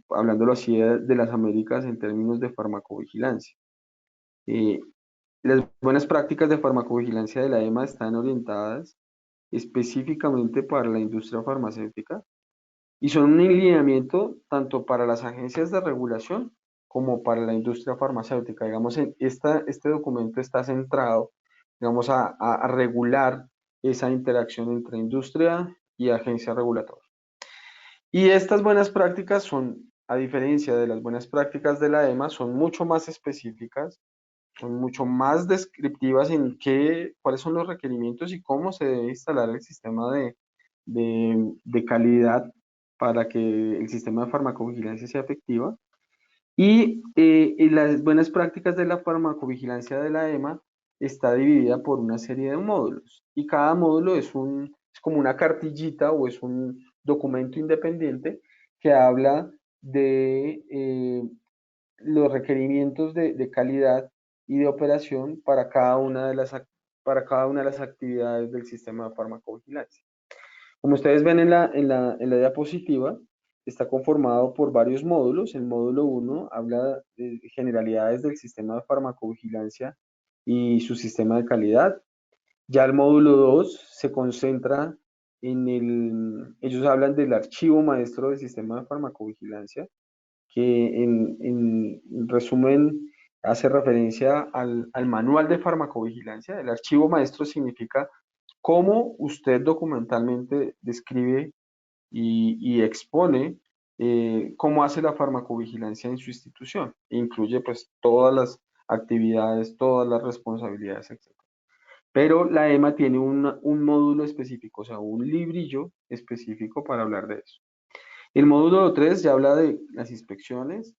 hablándolo así de las Américas en términos de farmacovigilancia. Las buenas prácticas de farmacovigilancia de la EMA están orientadas específicamente para la industria farmacéutica y son un lineamiento tanto para las agencias de regulación como para la industria farmacéutica. Digamos, este documento está centrado, digamos, a regular esa interacción entre industria y agencia regulatoria. Y estas buenas prácticas son, a diferencia de las buenas prácticas de la EMA, son mucho más específicas, son mucho más descriptivas en cuáles son los requerimientos y cómo se debe instalar el sistema de calidad para que el sistema de farmacovigilancia sea efectiva. Y las buenas prácticas de la farmacovigilancia de la EMA está dividida por una serie de módulos. Y cada módulo es como una cartillita o es un documento independiente que habla de los requerimientos de calidad y de operación para cada una de las actividades del sistema de farmacovigilancia. Como ustedes ven en la diapositiva, está conformado por varios módulos. El módulo 1 habla de generalidades del sistema de farmacovigilancia y su sistema de calidad. Ya el módulo 2 se concentra ellos hablan del archivo maestro del sistema de farmacovigilancia, que en resumen hace referencia al manual de farmacovigilancia. El archivo maestro significa cómo usted documentalmente describe y expone cómo hace la farmacovigilancia en su institución. Incluye pues todas las actividades, todas las responsabilidades, etc. Pero la EMA tiene un módulo específico, o sea, un librillo específico para hablar de eso. El módulo 3 ya habla de las inspecciones.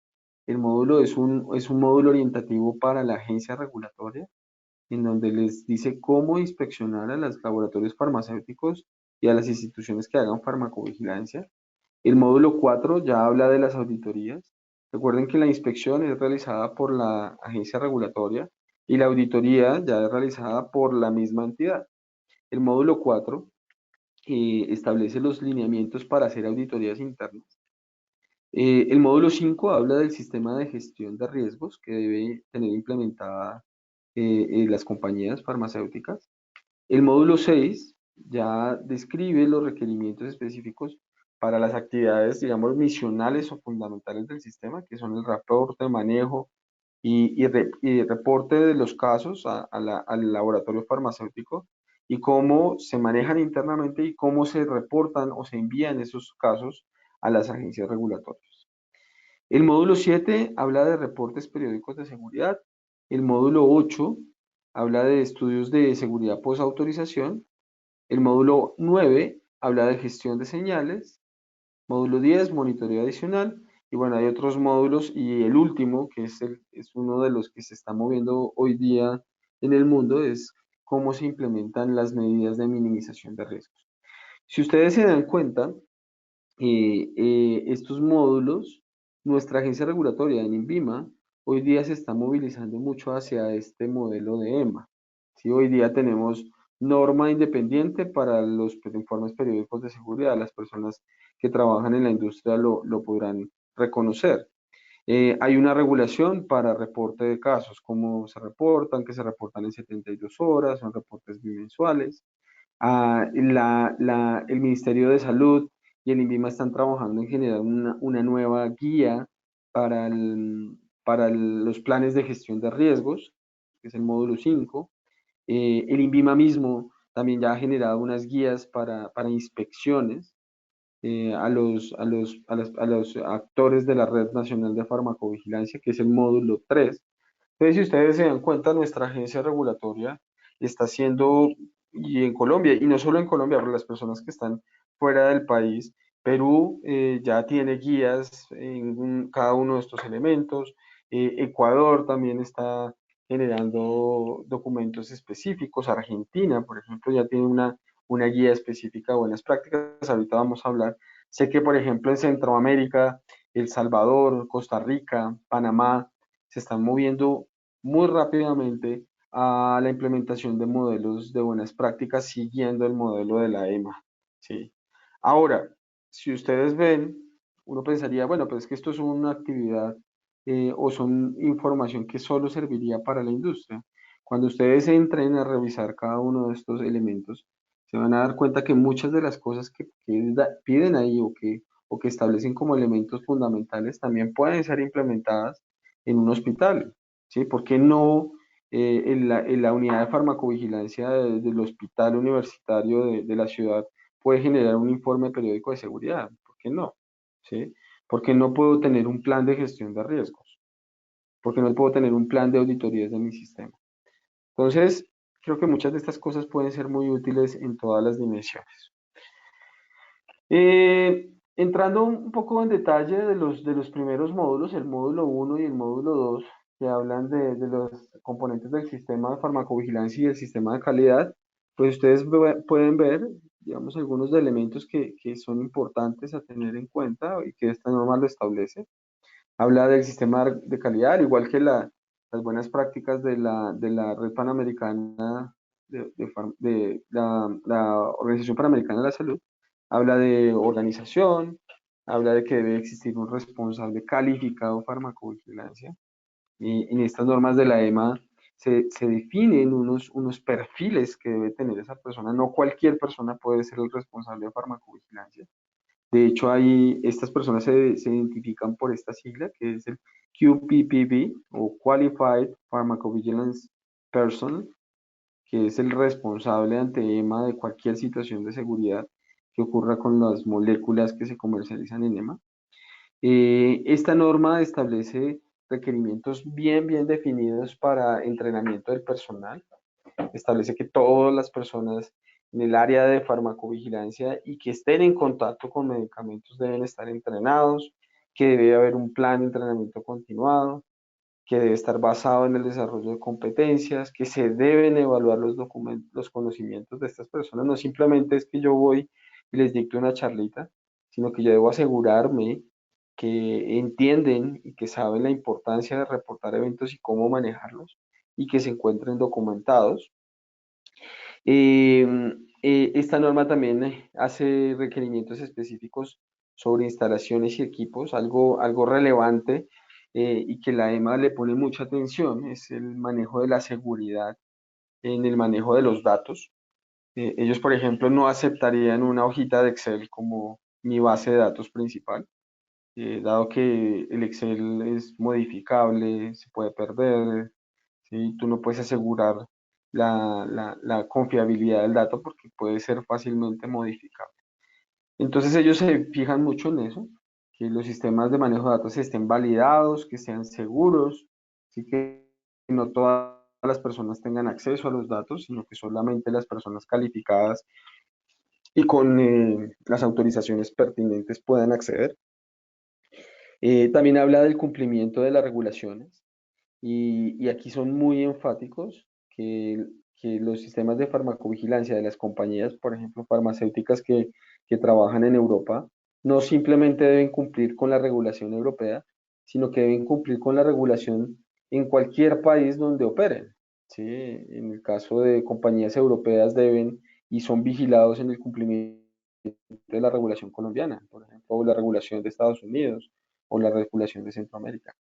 El módulo es un módulo orientativo para la agencia regulatoria, en donde les dice cómo inspeccionar a los laboratorios farmacéuticos y a las instituciones que hagan farmacovigilancia. El módulo 4 ya habla de las auditorías. Recuerden que la inspección es realizada por la agencia regulatoria y la auditoría ya es realizada por la misma entidad. El módulo 4 establece los lineamientos para hacer auditorías internas. El módulo 5 habla del sistema de gestión de riesgos que debe tener implementada las compañías farmacéuticas. El módulo 6 ya describe los requerimientos específicos para las actividades, digamos, misionales o fundamentales del sistema, que son el reporte, manejo y reporte de los casos al laboratorio farmacéutico y cómo se manejan internamente y cómo se reportan o se envían esos casos a las agencias regulatorias. El módulo 7 habla de reportes periódicos de seguridad. El módulo 8 habla de estudios de seguridad post-autorización. El módulo 9 habla de gestión de señales. Módulo 10, monitoreo adicional. Y bueno, hay otros módulos y el último, que es uno de los que se está moviendo hoy día en el mundo, es cómo se implementan las medidas de minimización de riesgos. Si ustedes se dan cuenta, estos módulos, nuestra agencia regulatoria en INVIMA, hoy día se está movilizando mucho hacia este modelo de EMA. ¿Sí? Hoy día tenemos norma independiente para los informes periódicos de seguridad. Las personas que trabajan en la industria lo podrán reconocer. Hay una regulación para reporte de casos, cómo se reportan, que se reportan en 72 horas, son reportes bimensuales. El Ministerio de Salud y el INVIMA están trabajando en generar una nueva guía para, los planes de gestión de riesgos, que es el módulo 5. El INVIMA mismo también ya ha generado unas guías para inspecciones a los actores de la Red Nacional de Farmacovigilancia, que es el módulo 3. Entonces, si ustedes se dan cuenta, nuestra agencia regulatoria está haciendo, y en Colombia, y no solo en Colombia, pero las personas que están fuera del país, Perú ya tiene guías en cada uno de estos elementos. Ecuador también está generando documentos específicos. Argentina, por ejemplo, ya tiene una guía específica de buenas prácticas. Ahorita vamos a hablar. Sé que, por ejemplo, en Centroamérica, El Salvador, Costa Rica, Panamá, se están moviendo muy rápidamente a la implementación de modelos de buenas prácticas siguiendo el modelo de la EMA. ¿Sí? Ahora, si ustedes ven, uno pensaría, bueno, pues es que esto es una actividad o son información que solo serviría para la industria. Cuando ustedes entren a revisar cada uno de estos elementos, se van a dar cuenta que muchas de las cosas que piden ahí o que establecen como elementos fundamentales también pueden ser implementadas en un hospital. ¿Sí? ¿Por qué no en la unidad de farmacovigilancia del hospital universitario de la ciudad puede generar un informe periódico de seguridad? ¿Por qué no? ¿Sí? ¿Por qué no puedo tener un plan de gestión de riesgos? ¿Por qué no puedo tener un plan de auditorías de mi sistema? Entonces, creo que muchas de estas cosas pueden ser muy útiles en todas las dimensiones. Entrando un poco en detalle de los primeros módulos, el módulo 1 y el módulo 2, que hablan de los componentes del sistema de farmacovigilancia y el sistema de calidad, pues ustedes pueden ver, digamos, algunos de elementos que son importantes a tener en cuenta y que esta norma lo establece. Habla del sistema de calidad, al igual que las buenas prácticas de la Red Panamericana, la Organización Panamericana de la Salud. Habla de organización, habla de que debe existir un responsable calificado farmacovigilancia. Y en estas normas de la EMA se definen unos perfiles que debe tener esa persona. No cualquier persona puede ser el responsable de farmacovigilancia. De hecho, estas personas se identifican por esta sigla, que es el QPPV o Qualified Pharmacovigilance Person, que es el responsable ante EMA de cualquier situación de seguridad que ocurra con las moléculas que se comercializan en EMA. Esta norma establece requerimientos bien definidos para entrenamiento del personal. Establece que todas las personas en el área de farmacovigilancia y que estén en contacto con medicamentos deben estar entrenados, que debe haber un plan de entrenamiento continuado, que debe estar basado en el desarrollo de competencias, que se deben evaluar los documentos, los conocimientos de estas personas. No simplemente es que yo voy y les dicto una charlita, sino que yo debo asegurarme que entienden y que saben la importancia de reportar eventos y cómo manejarlos y que se encuentren documentados. Eh, Esta norma también hace requerimientos específicos sobre instalaciones y equipos, algo relevante y que la EMA le pone mucha atención, es el manejo de la seguridad en el manejo de los datos. Ellos, por ejemplo, no aceptarían una hojita de Excel como mi base de datos principal, dado que el Excel es modificable, se puede perder, ¿sí? Tú no puedes asegurar la confiabilidad del dato porque puede ser fácilmente modificable. Entonces ellos se fijan mucho en eso, que los sistemas de manejo de datos estén validados, que sean seguros, así que no todas las personas tengan acceso a los datos, sino que solamente las personas calificadas y con las autorizaciones pertinentes puedan acceder. También habla del cumplimiento de las regulaciones y aquí son muy enfáticos que los sistemas de farmacovigilancia de las compañías, por ejemplo, farmacéuticas que trabajan en Europa, no simplemente deben cumplir con la regulación europea, sino que deben cumplir con la regulación en cualquier país donde operen, ¿sí? En el caso de compañías europeas deben y son vigilados en el cumplimiento de la regulación colombiana, por ejemplo, o la regulación de Estados Unidos o la regulación de Centroamérica.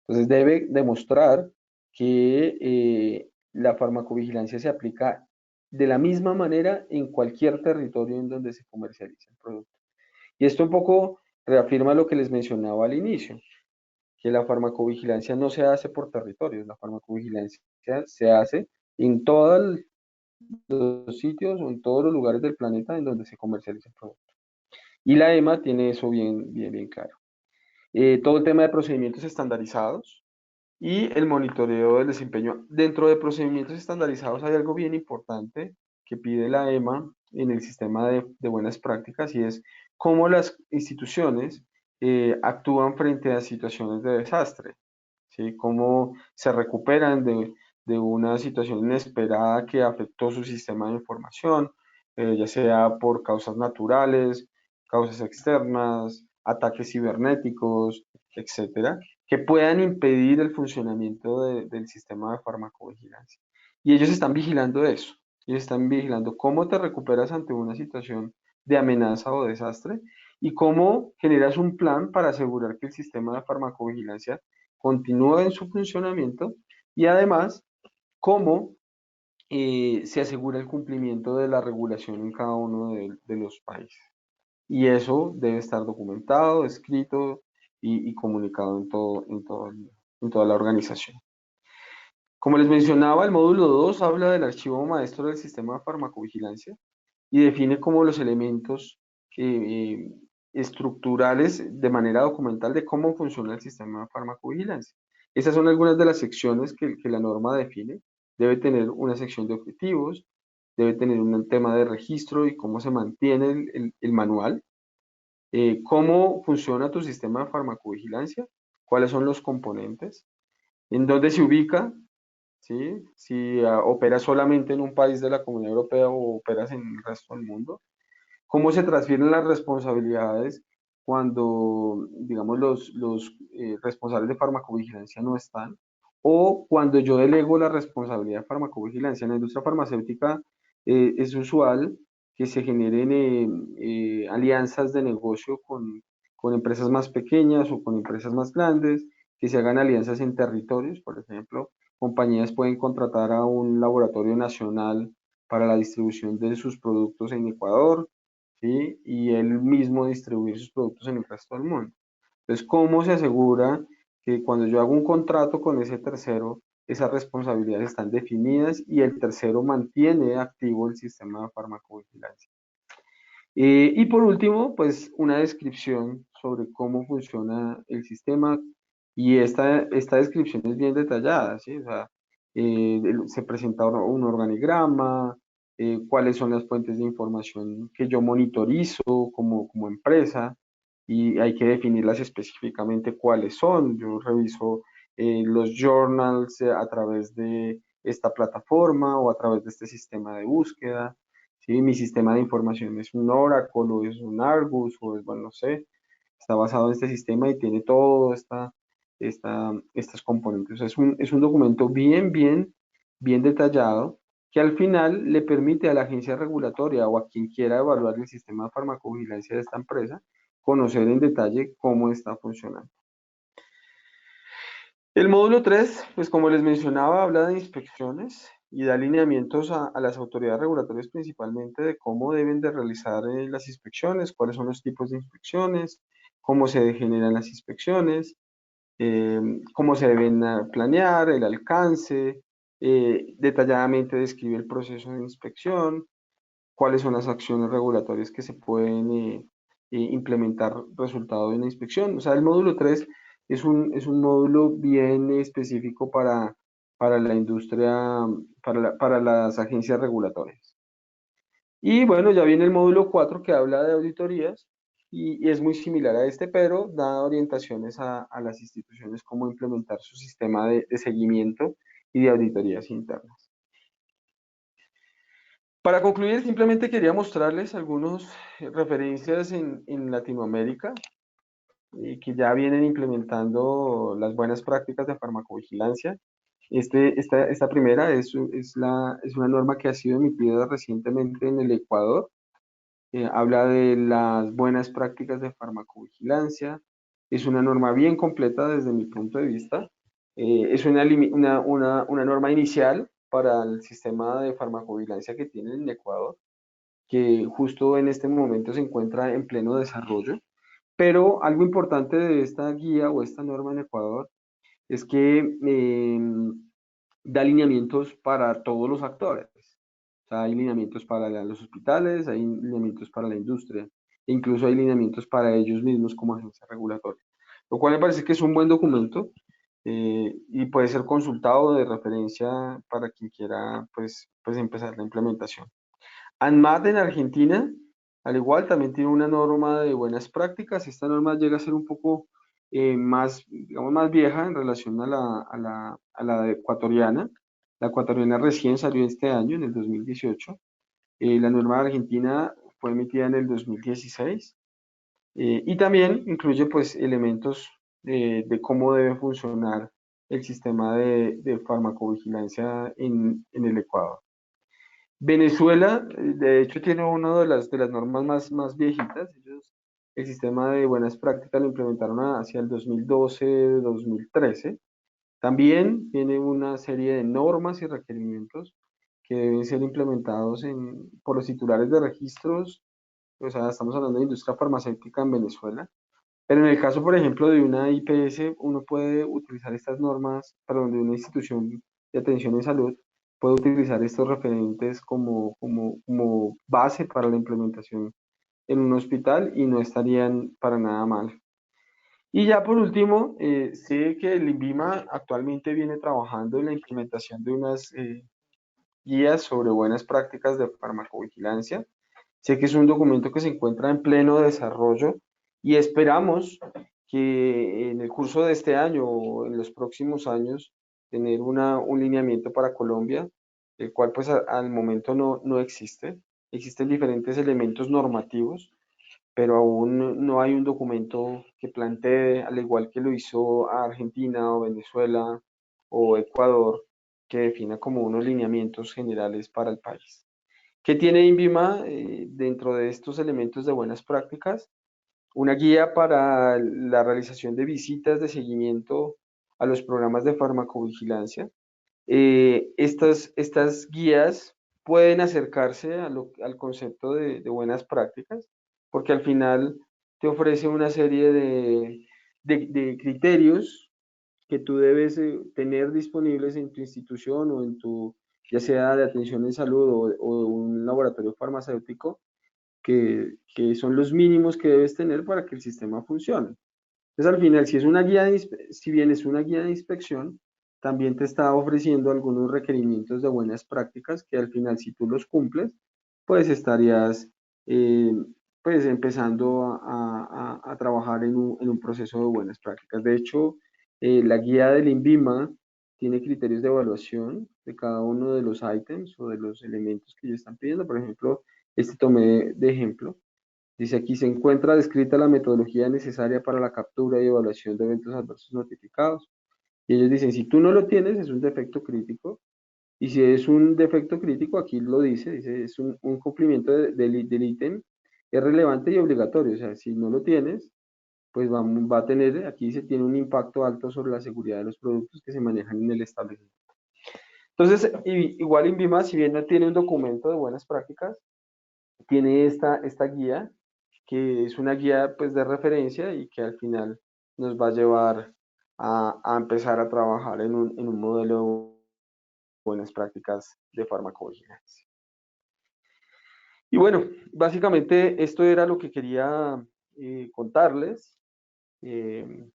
Entonces debe demostrar que la farmacovigilancia se aplica de la misma manera en cualquier territorio en donde se comercializa el producto. Y esto un poco reafirma lo que les mencionaba al inicio, que la farmacovigilancia no se hace por territorios, la farmacovigilancia se hace en todos los sitios o en todos los lugares del planeta en donde se comercializa el producto. Y la EMA tiene eso bien claro. Todo el tema de procedimientos estandarizados, y el monitoreo del desempeño. Dentro de procedimientos estandarizados hay algo bien importante que pide la EMA en el sistema de buenas prácticas y es cómo las instituciones actúan frente a situaciones de desastre, ¿sí? Cómo se recuperan de una situación inesperada que afectó su sistema de información, ya sea por causas naturales, causas externas, ataques cibernéticos, etcétera, que puedan impedir el funcionamiento del sistema de farmacovigilancia. Y ellos están vigilando eso. Ellos están vigilando cómo te recuperas ante una situación de amenaza o desastre y cómo generas un plan para asegurar que el sistema de farmacovigilancia continúa en su funcionamiento y además cómo se asegura el cumplimiento de la regulación en cada uno de los países. Y eso debe estar documentado, escrito y comunicado en toda la organización. Como les mencionaba, el módulo 2 habla del archivo maestro del sistema de farmacovigilancia y define como los elementos eh, estructurales de manera documental de cómo funciona el sistema de farmacovigilancia. Esas son algunas de las secciones que la norma define. Debe tener una sección de objetivos, debe tener un tema de registro y cómo se mantiene el manual, cómo funciona tu sistema de farmacovigilancia, cuáles son los componentes, en dónde se ubica, ¿sí? Si operas solamente en un país de la Comunidad Europea o operas en el resto del mundo, cómo se transfieren las responsabilidades cuando, digamos, los responsables de farmacovigilancia no están, o cuando yo delego la responsabilidad de farmacovigilancia. En la industria farmacéutica es usual que se generen alianzas de negocio con empresas más pequeñas o con empresas más grandes, que se hagan alianzas en territorios, por ejemplo, compañías pueden contratar a un laboratorio nacional para la distribución de sus productos en Ecuador, ¿sí? Y él mismo distribuir sus productos en el resto del mundo. Entonces, ¿cómo se asegura que cuando yo hago un contrato con ese tercero, esas responsabilidades están definidas y el tercero mantiene activo el sistema de farmacovigilancia? Y por último, pues una descripción sobre cómo funciona el sistema y esta descripción es bien detallada, ¿sí? O sea, se presenta un organigrama, cuáles son las fuentes de información que yo monitorizo como empresa y hay que definirlas específicamente cuáles son. Yo reviso los journals a través de esta plataforma o a través de este sistema de búsqueda. ¿Sí? Mi sistema de información es un Oracle o es un Argus o es, bueno, no sé, está basado en este sistema y tiene todo estos componentes. Es un documento bien detallado que al final le permite a la agencia regulatoria o a quien quiera evaluar el sistema de farmacovigilancia de esta empresa conocer en detalle cómo está funcionando. El módulo 3, pues como les mencionaba, habla de inspecciones y da lineamientos a las autoridades regulatorias principalmente de cómo deben de realizar las inspecciones, cuáles son los tipos de inspecciones, cómo se generan las inspecciones, cómo se deben planear, el alcance, detalladamente describe el proceso de inspección, cuáles son las acciones regulatorias que se pueden implementar resultado de una inspección. O sea, el módulo 3 es un módulo bien específico para la industria, para las agencias regulatorias. Y bueno, ya viene el módulo 4 que habla de auditorías y es muy similar a este, pero da orientaciones a las instituciones cómo implementar su sistema de seguimiento y de auditorías internas. Para concluir, simplemente quería mostrarles algunas referencias en Latinoamérica que ya vienen implementando las buenas prácticas de farmacovigilancia. Esta primera es una norma que ha sido emitida recientemente en el Ecuador. Habla de las buenas prácticas de farmacovigilancia. Es una norma bien completa desde mi punto de vista. Es una norma inicial para el sistema de farmacovigilancia que tienen en Ecuador, que justo en este momento se encuentra en pleno desarrollo. Pero algo importante de esta guía o esta norma en Ecuador es que da lineamientos para todos los actores. O sea, hay lineamientos para los hospitales, hay lineamientos para la industria, e incluso hay lineamientos para ellos mismos como agencia regulatoria. Lo cual me parece que es un buen documento y puede ser consultado de referencia para quien quiera pues empezar la implementación. ANMAT en Argentina, al igual, también tiene una norma de buenas prácticas. Esta norma llega a ser un poco más, digamos, más vieja en relación a la ecuatoriana. La ecuatoriana recién salió este año, en el 2018. La norma de Argentina fue emitida en el 2016. Y también incluye pues elementos de cómo debe funcionar el sistema de farmacovigilancia en el Ecuador. Venezuela, de hecho, tiene una de las normas más viejitas. Ellos, el sistema de buenas prácticas lo implementaron hacia el 2012-2013. También tiene una serie de normas y requerimientos que deben ser implementados por los titulares de registros. O sea, estamos hablando de industria farmacéutica en Venezuela. Pero en el caso, por ejemplo, de una IPS, uno puede utilizar estas normas, perdón, de una institución de atención en salud, puede utilizar estos referentes como base para la implementación en un hospital y no estarían para nada mal. Y ya por último, sé que el INVIMA actualmente viene trabajando en la implementación de unas guías sobre buenas prácticas de farmacovigilancia. Sé que es un documento que se encuentra en pleno desarrollo y esperamos que en el curso de este año o en los próximos años tener un lineamiento para Colombia, el cual pues al momento no existe. Existen diferentes elementos normativos, pero aún no hay un documento que plantee, al igual que lo hizo Argentina o Venezuela o Ecuador, que defina como unos lineamientos generales para el país. ¿Qué tiene INVIMA dentro de estos elementos de buenas prácticas? Una guía para la realización de visitas de seguimiento a los programas de farmacovigilancia. estas guías pueden acercarse al concepto de buenas prácticas, porque al final te ofrece una serie de criterios que tú debes tener disponibles en tu institución o en tu, ya sea de atención en salud o un laboratorio farmacéutico, que son los mínimos que debes tener para que el sistema funcione. Entonces, al final, si es una guía si bien es una guía de inspección, también te está ofreciendo algunos requerimientos de buenas prácticas que al final, si tú los cumples, pues estarías eh, pues empezando a trabajar en un proceso de buenas prácticas. De hecho, la guía del INVIMA tiene criterios de evaluación de cada uno de los ítems o de los elementos que ellos están pidiendo. Por ejemplo, este tomé de ejemplo. Dice aquí, se encuentra descrita la metodología necesaria para la captura y evaluación de eventos adversos notificados. Y ellos dicen, si tú no lo tienes, es un defecto crítico. Y si es un defecto crítico, aquí lo dice es un cumplimiento del ítem, es relevante y obligatorio. O sea, si no lo tienes, pues va a tener, aquí se tiene un impacto alto sobre la seguridad de los productos que se manejan en el establecimiento. Entonces, igual INVIMA, si bien no tiene un documento de buenas prácticas, tiene esta guía, que es una guía pues de referencia y que al final nos va a llevar a empezar a trabajar en un modelo de buenas prácticas de farmacovigilancia. Y bueno, básicamente esto era lo que quería contarles, eh,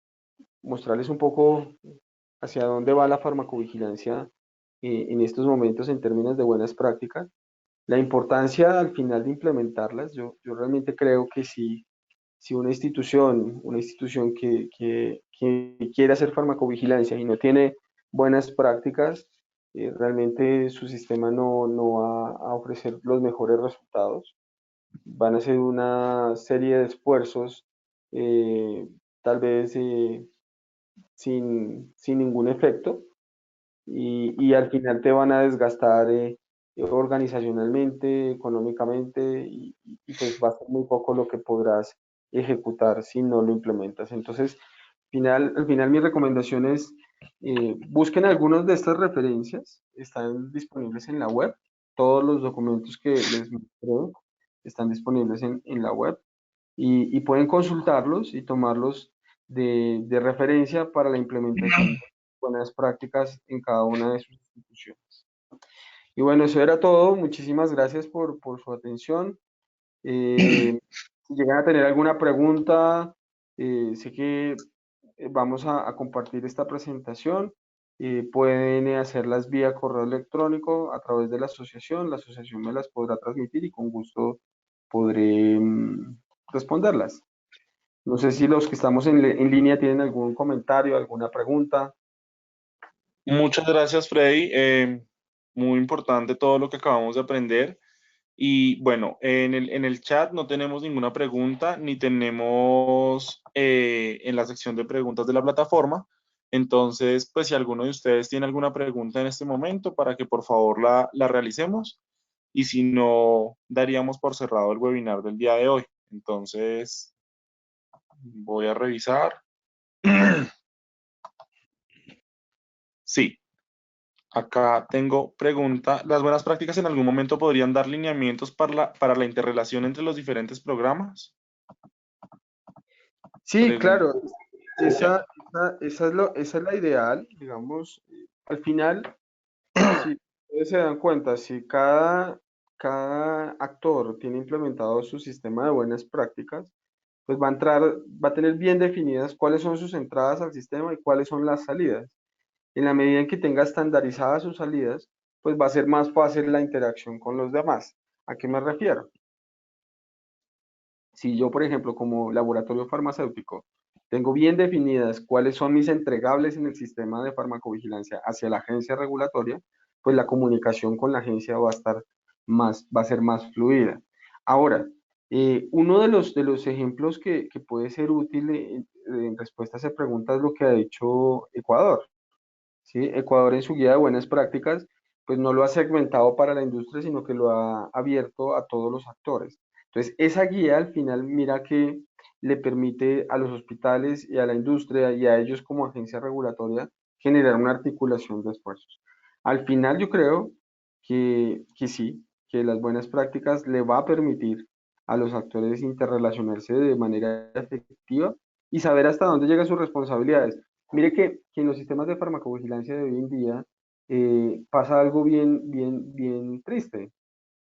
mostrarles un poco hacia dónde va la farmacovigilancia en estos momentos en términos de buenas prácticas. La importancia al final de implementarlas, yo realmente creo que si una institución que quiere hacer farmacovigilancia y no tiene buenas prácticas, realmente su sistema no va a ofrecer los mejores resultados. Van a hacer una serie de esfuerzos, eh, tal vez sin ningún efecto, y al final te van a desgastar organizacionalmente, económicamente, y pues va a ser muy poco lo que podrás ejecutar si no lo implementas. Entonces, al final mi recomendación es, busquen algunas de estas referencias, están disponibles en la web, todos los documentos que les mostré están disponibles en la web, y pueden consultarlos y tomarlos de referencia para la implementación de buenas prácticas en cada una de sus instituciones. Y bueno, eso era todo. Muchísimas gracias por su atención. Si llegan a tener alguna pregunta, sé que vamos a compartir esta presentación. Pueden hacerlas vía correo electrónico a través de la asociación. La asociación me las podrá transmitir y con gusto podré responderlas. No sé si los que estamos en línea tienen algún comentario, alguna pregunta. Muchas gracias, Freddy. Muy importante todo lo que acabamos de aprender. Y bueno, en el chat no tenemos ninguna pregunta, ni tenemos en la sección de preguntas de la plataforma. Entonces, pues si alguno de ustedes tiene alguna pregunta en este momento, para que por favor la realicemos. Y si no, daríamos por cerrado el webinar del día de hoy. Entonces, voy a revisar. Sí, acá tengo pregunta. ¿Las buenas prácticas en algún momento podrían dar lineamientos para la interrelación entre los diferentes programas? Sí, Pregunta. claro, esa es la ideal, digamos. Al final, si ustedes se dan cuenta, si cada actor tiene implementado su sistema de buenas prácticas, pues va a tener bien definidas cuáles son sus entradas al sistema y cuáles son las salidas. En la medida en que tenga estandarizadas sus salidas, pues va a ser más fácil la interacción con los demás. ¿A qué me refiero? Si yo, por ejemplo, como laboratorio farmacéutico, tengo bien definidas cuáles son mis entregables en el sistema de farmacovigilancia hacia la agencia regulatoria, pues la comunicación con la agencia va a ser más fluida. Ahora, uno de los ejemplos que puede ser útil en respuesta a esa pregunta es lo que ha hecho Ecuador. ¿Sí? Ecuador en su guía de buenas prácticas, pues no lo ha segmentado para la industria, sino que lo ha abierto a todos los actores. Entonces, esa guía al final mira que le permite a los hospitales y a la industria y a ellos como agencia regulatoria generar una articulación de esfuerzos. Al final yo creo que sí, que las buenas prácticas le va a permitir a los actores interrelacionarse de manera efectiva y saber hasta dónde llegan sus responsabilidades. Mire que en los sistemas de farmacovigilancia de hoy en día pasa algo bien triste.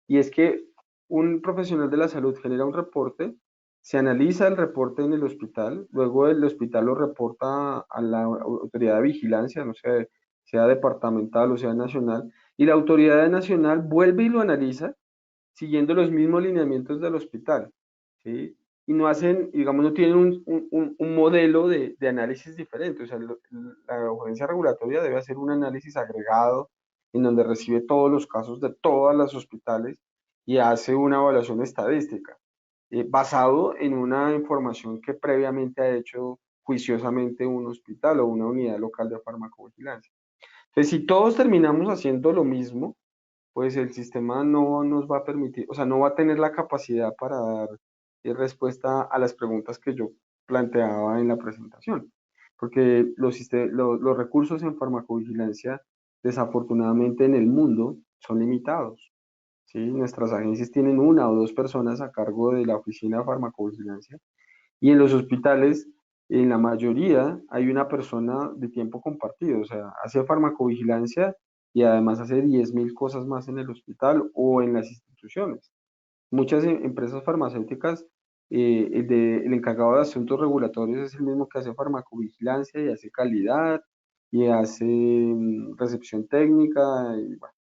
Y es que un profesional de la salud genera un reporte, se analiza el reporte en el hospital, luego el hospital lo reporta a la autoridad de vigilancia, no sé, sea departamental o sea nacional, y la autoridad nacional vuelve y lo analiza siguiendo los mismos lineamientos del hospital, ¿sí? Y no hacen, digamos, no tienen un modelo de análisis diferente. O sea, la agencia regulatoria debe hacer un análisis agregado en donde recibe todos los casos de todos los hospitales y hace una evaluación estadística basado en una información que previamente ha hecho juiciosamente un hospital o una unidad local de farmacovigilancia. Entonces, si todos terminamos haciendo lo mismo, pues el sistema no nos va a permitir, o sea, no va a tener la capacidad para dar respuesta a las preguntas que yo planteaba en la presentación, porque los recursos en farmacovigilancia, desafortunadamente en el mundo, son limitados, ¿sí? Nuestras agencias tienen una o dos personas a cargo de la oficina de farmacovigilancia y en los hospitales, en la mayoría, hay una persona de tiempo compartido, o sea, hace farmacovigilancia y además hace 10.000 cosas más en el hospital o en las instituciones. Muchas empresas farmacéuticas, el encargado de asuntos regulatorios es el mismo que hace farmacovigilancia y hace calidad y hace recepción técnica. Y, bueno,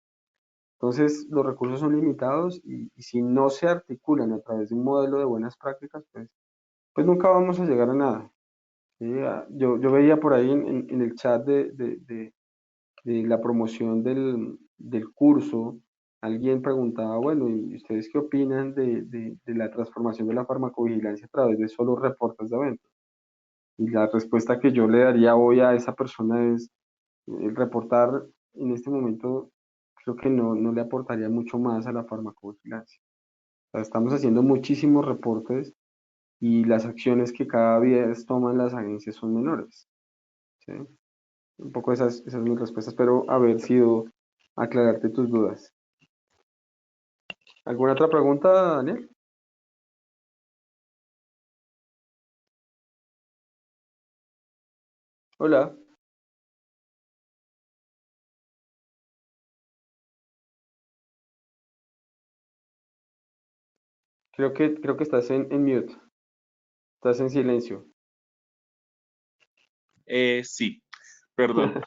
entonces, los recursos son limitados y si no se articulan a través de un modelo de buenas prácticas, pues nunca vamos a llegar a nada. Sí, yo veía por ahí en el chat de la promoción del curso, alguien preguntaba, bueno, ¿y ustedes qué opinan de la transformación de la farmacovigilancia a través de solo reportes de eventos? Y la respuesta que yo le daría hoy a esa persona es, el reportar en este momento creo que no le aportaría mucho más a la farmacovigilancia. O sea, estamos haciendo muchísimos reportes y las acciones que cada vez toman las agencias son menores. ¿Sí? Un poco esas son mis respuestas. Espero haber sido aclararte tus dudas. ¿Alguna otra pregunta, Daniel? Hola, creo que estás en mute, estás en silencio. Sí, perdón.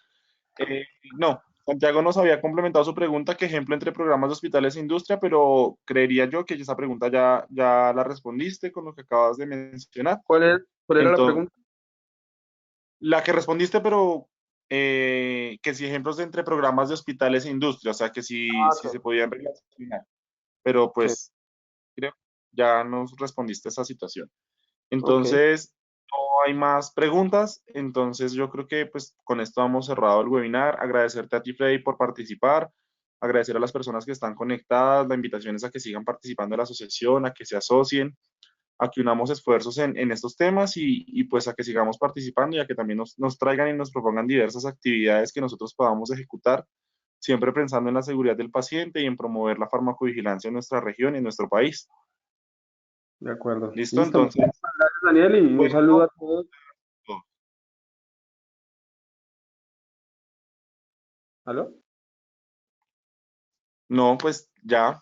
No, Santiago nos había complementado su pregunta, que ejemplo entre programas de hospitales e industria, pero creería yo que esa pregunta ya la respondiste con lo que acabas de mencionar. ¿Cuál era la Entonces, pregunta? la que respondiste, pero que si ejemplos entre programas de hospitales e industria, o sea, que Ah, si se ok. podían relacionar, pero Sí, pues creo que ya nos respondiste esa situación. ok, Entonces, no hay más preguntas. Entonces, yo creo que pues con esto hemos cerrado el webinar. Agradecerte a ti, Freddy, por participar. Agradecer a las personas que están conectadas. La invitación es a que sigan participando de la asociación, a que se asocien, a que unamos esfuerzos en estos temas y pues a que sigamos participando y a que también nos traigan y nos propongan diversas actividades que nosotros podamos ejecutar, siempre pensando en la seguridad del paciente y en promover la farmacovigilancia en nuestra región y en nuestro país. de acuerdo. ¿Listo? Listo, muchas Entonces, gracias, Daniel, y un bueno, saludo a todos. ¿Aló? no, pues ya.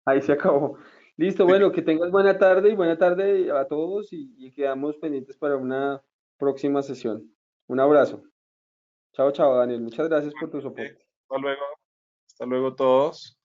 Ahí se acabó. Listo, bueno, que tengas buena tarde a todos y quedamos pendientes para una próxima sesión. Un abrazo. Chao, chao, Daniel. Muchas gracias por tu soporte. Hasta luego. Hasta luego todos.